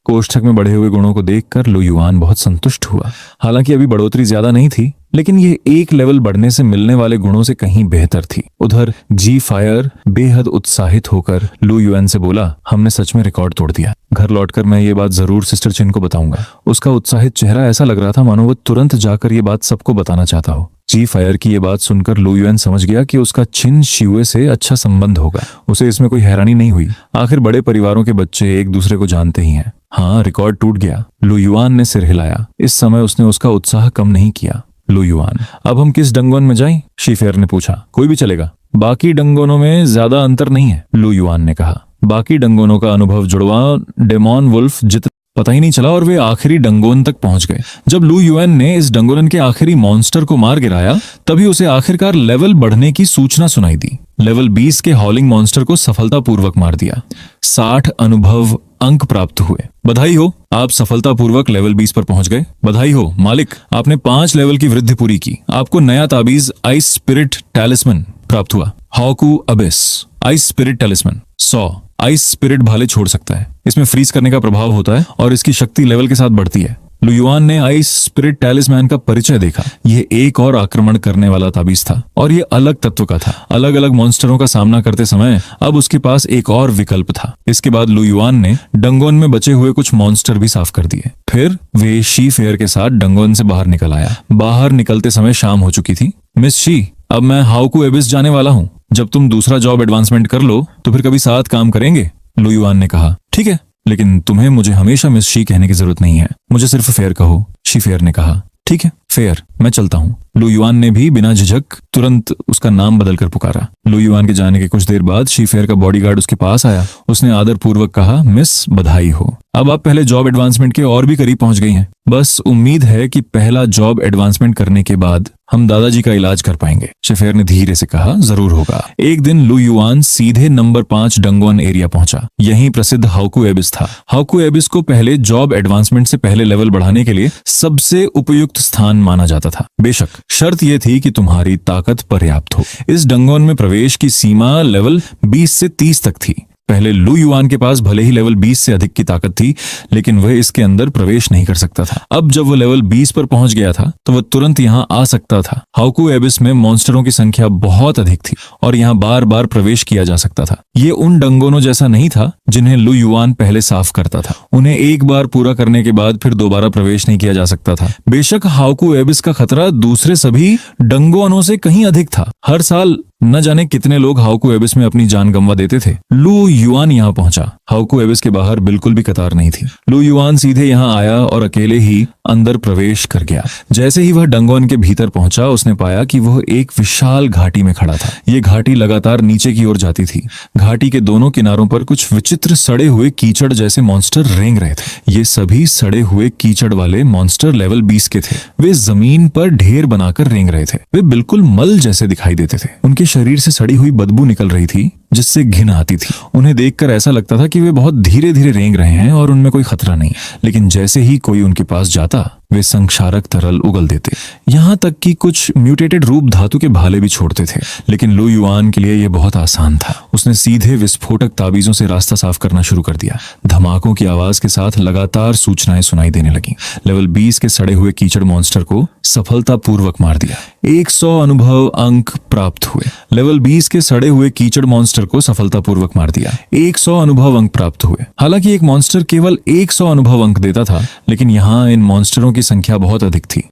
कोष्ठक में बढ़े हुए गुणों को देखकर लू युआन बहुत संतुष्ट हुआ। हालांकि अभी बढ़ोतरी ज्यादा नहीं थी, लेकिन ये एक लेवल बढ़ने से मिलने वाले गुणों से कहीं बेहतर थी। उधर जी फायर बेहद उत्साहित होकर लू युआन से बोला, हमने सच में रिकॉर्ड तोड़ दिया। घर लौटकर मैं ये बात जरूर सिस्टर चिन को बताऊंगा। उसका उत्साहित चेहरा ऐसा लग रहा था मानो वो तुरंत जाकर ये बात सबको बताना चाहता हो। जी फायर की ये बात सुनकर लू युआन समझ गया कि उसका चिन शियुए से अच्छा संबंध होगा। उसे इसमें कोई हैरानी नहीं हुई। आखिर बड़े परिवारों के बच्चे एक दूसरे को जानते ही हैं। हाँ, रिकॉर्ड टूट गया। लू युआन ने सिर हिलाया। इस समय उसने उसका उत्साह कम नहीं किया। लू युआन, अब हम किस डंगोन में जाएं? शीफेयर ने पूछा। कोई भी चलेगा, बाकी डंगोनों में ज्यादा अंतर नहीं है, लू युआन ने कहा। बाकी डंगोनों का अनुभव जुड़वा डेमोन वुल्फ जितना पता ही नहीं चला और वे आखिरी डंगोन तक पहुंच गए। जब लू युआन ने इस डंगोनन के आखिरी मॉन्स्टर को मार गिराया, तभी उसे आखिरकार लेवल बढ़ने की सूचना सुनाई दी। लेवल 20 के हॉलिंग मॉन्स्टर को सफलतापूर्वक मार दिया। 60 अनुभव अंक प्राप्त हुए। बधाई हो, आप सफलतापूर्वक लेवल 20 पर पहुंच गए। बधाई हो मालिक, आपने 5 लेवल की वृद्धि पूरी की। आपको नया ताबीज आइस स्पिरिट टैलिस्मन प्राप्त हुआ। हाउकू abyss ice spirit talisman 100 ice spirit भाले छोड़ सकता है। इसमें फ्रीज करने का प्रभाव होता है और इसकी शक्ति लेवल के साथ बढ़ती है। लू युआन ने आइस स्पिरिट टैलिस्मैन का परिचय देखा। यह एक और आक्रमण करने वाला ताबीज था और यह अलग तत्व का था। अलग अलग मॉन्स्टरों का सामना करते समय अब उसके पास एक और विकल्प था। इसके बाद लू युआन ने डंगोन में बचे हुए कुछ मॉन्स्टर भी साफ कर दिए। फिर वे शी फेयर के साथ डंगोन से बाहर निकल आया। बाहर निकलते समय शाम हो चुकी थी। मिस शी, अब मैं हाउकू एबिस जाने वाला हूँ। जब तुम दूसरा जॉब एडवांसमेंट कर लो तो फिर कभी साथ काम करेंगे, लू युआन ने कहा। ठीक है, लेकिन तुम्हें मुझे हमेशा मिस शी कहने की जरूरत नहीं है। मुझे सिर्फ फेयर कहो, शी फेयर ने कहा। ठीक है फेयर, मैं चलता हूँ। लू युआन ने भी बिना झिझक तुरंत उसका नाम बदलकर पुकारा। लू युआन के जाने के कुछ देर बाद शी फेयर का बॉडीगार्ड उसके पास आया। उसने आदर पूर्वक कहा, मिस बधाई हो, अब आप पहले जॉब एडवांसमेंट के और भी करीब पहुंच गई हैं। बस उम्मीद है कि पहला जॉब एडवांसमेंट करने के बाद हम दादाजी का इलाज कर पाएंगे। शेफेयर ने धीरे से कहा, जरूर होगा। एक दिन लू युआन सीधे नंबर 5 डंगोन एरिया पहुंचा। यहीं प्रसिद्ध हाउकू एबिस था। हाउकू एबिस को पहले जॉब एडवांसमेंट से पहले लेवल बढ़ाने के लिए सबसे उपयुक्त स्थान माना जाता था। बेशक शर्त यह थी कि तुम्हारी ताकत पर्याप्त हो। इस डंगोन में प्रवेश की सीमा लेवल 20 से 30 तक थी। पहले लू युआन के पास भले ही लेवल 20 से अधिक की ताकत थी, लेकिन वह इसके अंदर प्रवेश नहीं कर सकता था। अब जब वह लेवल 20 पर पहुंच गया था तो वह तुरंत यहाँ आ सकता था। हाउकू एबिस में मॉन्स्टरों की संख्या बहुत अधिक थी और यहाँ बार बार प्रवेश किया जा सकता था। ये उन डंगोनों जैसा नहीं था जिन्हें लू युआन पहले साफ करता था। उन्हें एक बार पूरा करने के बाद फिर दोबारा प्रवेश नहीं किया जा सकता था। बेशक हाउकू एबिस का खतरा दूसरे सभी डंगोनों से कहीं अधिक था। हर साल न जाने कितने लोग हाउकू एबिस में अपनी जान गंवा देते थे। लू युआन यहाँ पहुंचा। हाउकू एबिस के बाहर बिल्कुल भी कतार नहीं थी। लू युआन सीधे यहाँ आया और अकेले ही अंदर प्रवेश कर गया। जैसे ही वह डंगोन के भीतर पहुंचा, उसने पाया कि वह एक विशाल घाटी में खड़ा था। ये घाटी लगातार नीचे की ओर जाती थी। घाटी के दोनों किनारों पर कुछ विचित्र सड़े हुए कीचड़ जैसे मॉन्स्टर रेंग रहे थे। ये सभी सड़े हुए कीचड़ वाले मॉन्स्टर लेवल 20 के थे। वे जमीन पर ढेर बनाकर रेंग रहे थे। वे बिल्कुल मल जैसे दिखाई देते थे। उनके शरीर से सड़ी हुई बदबू निकल रही थी जिससे घिन आती थी। उन्हें देखकर ऐसा लगता था कि वे बहुत धीरे धीरे रेंग रहे हैं और उनमें कोई खतरा नहीं। लेकिन जैसे ही कोई उनके पास जाता, वे संक्षारक तरल उगल देते। यहाँ तक कि कुछ म्यूटेटेड रूप धातु के भाले भी छोड़ते थे। लेकिन लू युआन के लिए यह बहुत आसान था। उसने सीधे विस्फोटक ताबीजों से रास्ता साफ करना शुरू कर दिया। धमाकों की आवाज के साथ लगातार सूचनाएं सुनाई देने लगी। लेवल 20 के सड़े हुए कीचड़ मॉन्स्टर को सफलतापूर्वक मार दिया। 100 अनुभव अंक प्राप्त हुए। लेवल 20 के सड़े हुए कीचड़ मॉन्स्टर को सफलतापूर्वक मार दिया। 100 अनुभव अंक प्राप्त हुए। हालांकि एक मॉन्स्टर केवल 100 अनुभव अंक देता था, लेकिन यहाँ इन मॉन्स्टरों की संख्या बहुत अधिक थी।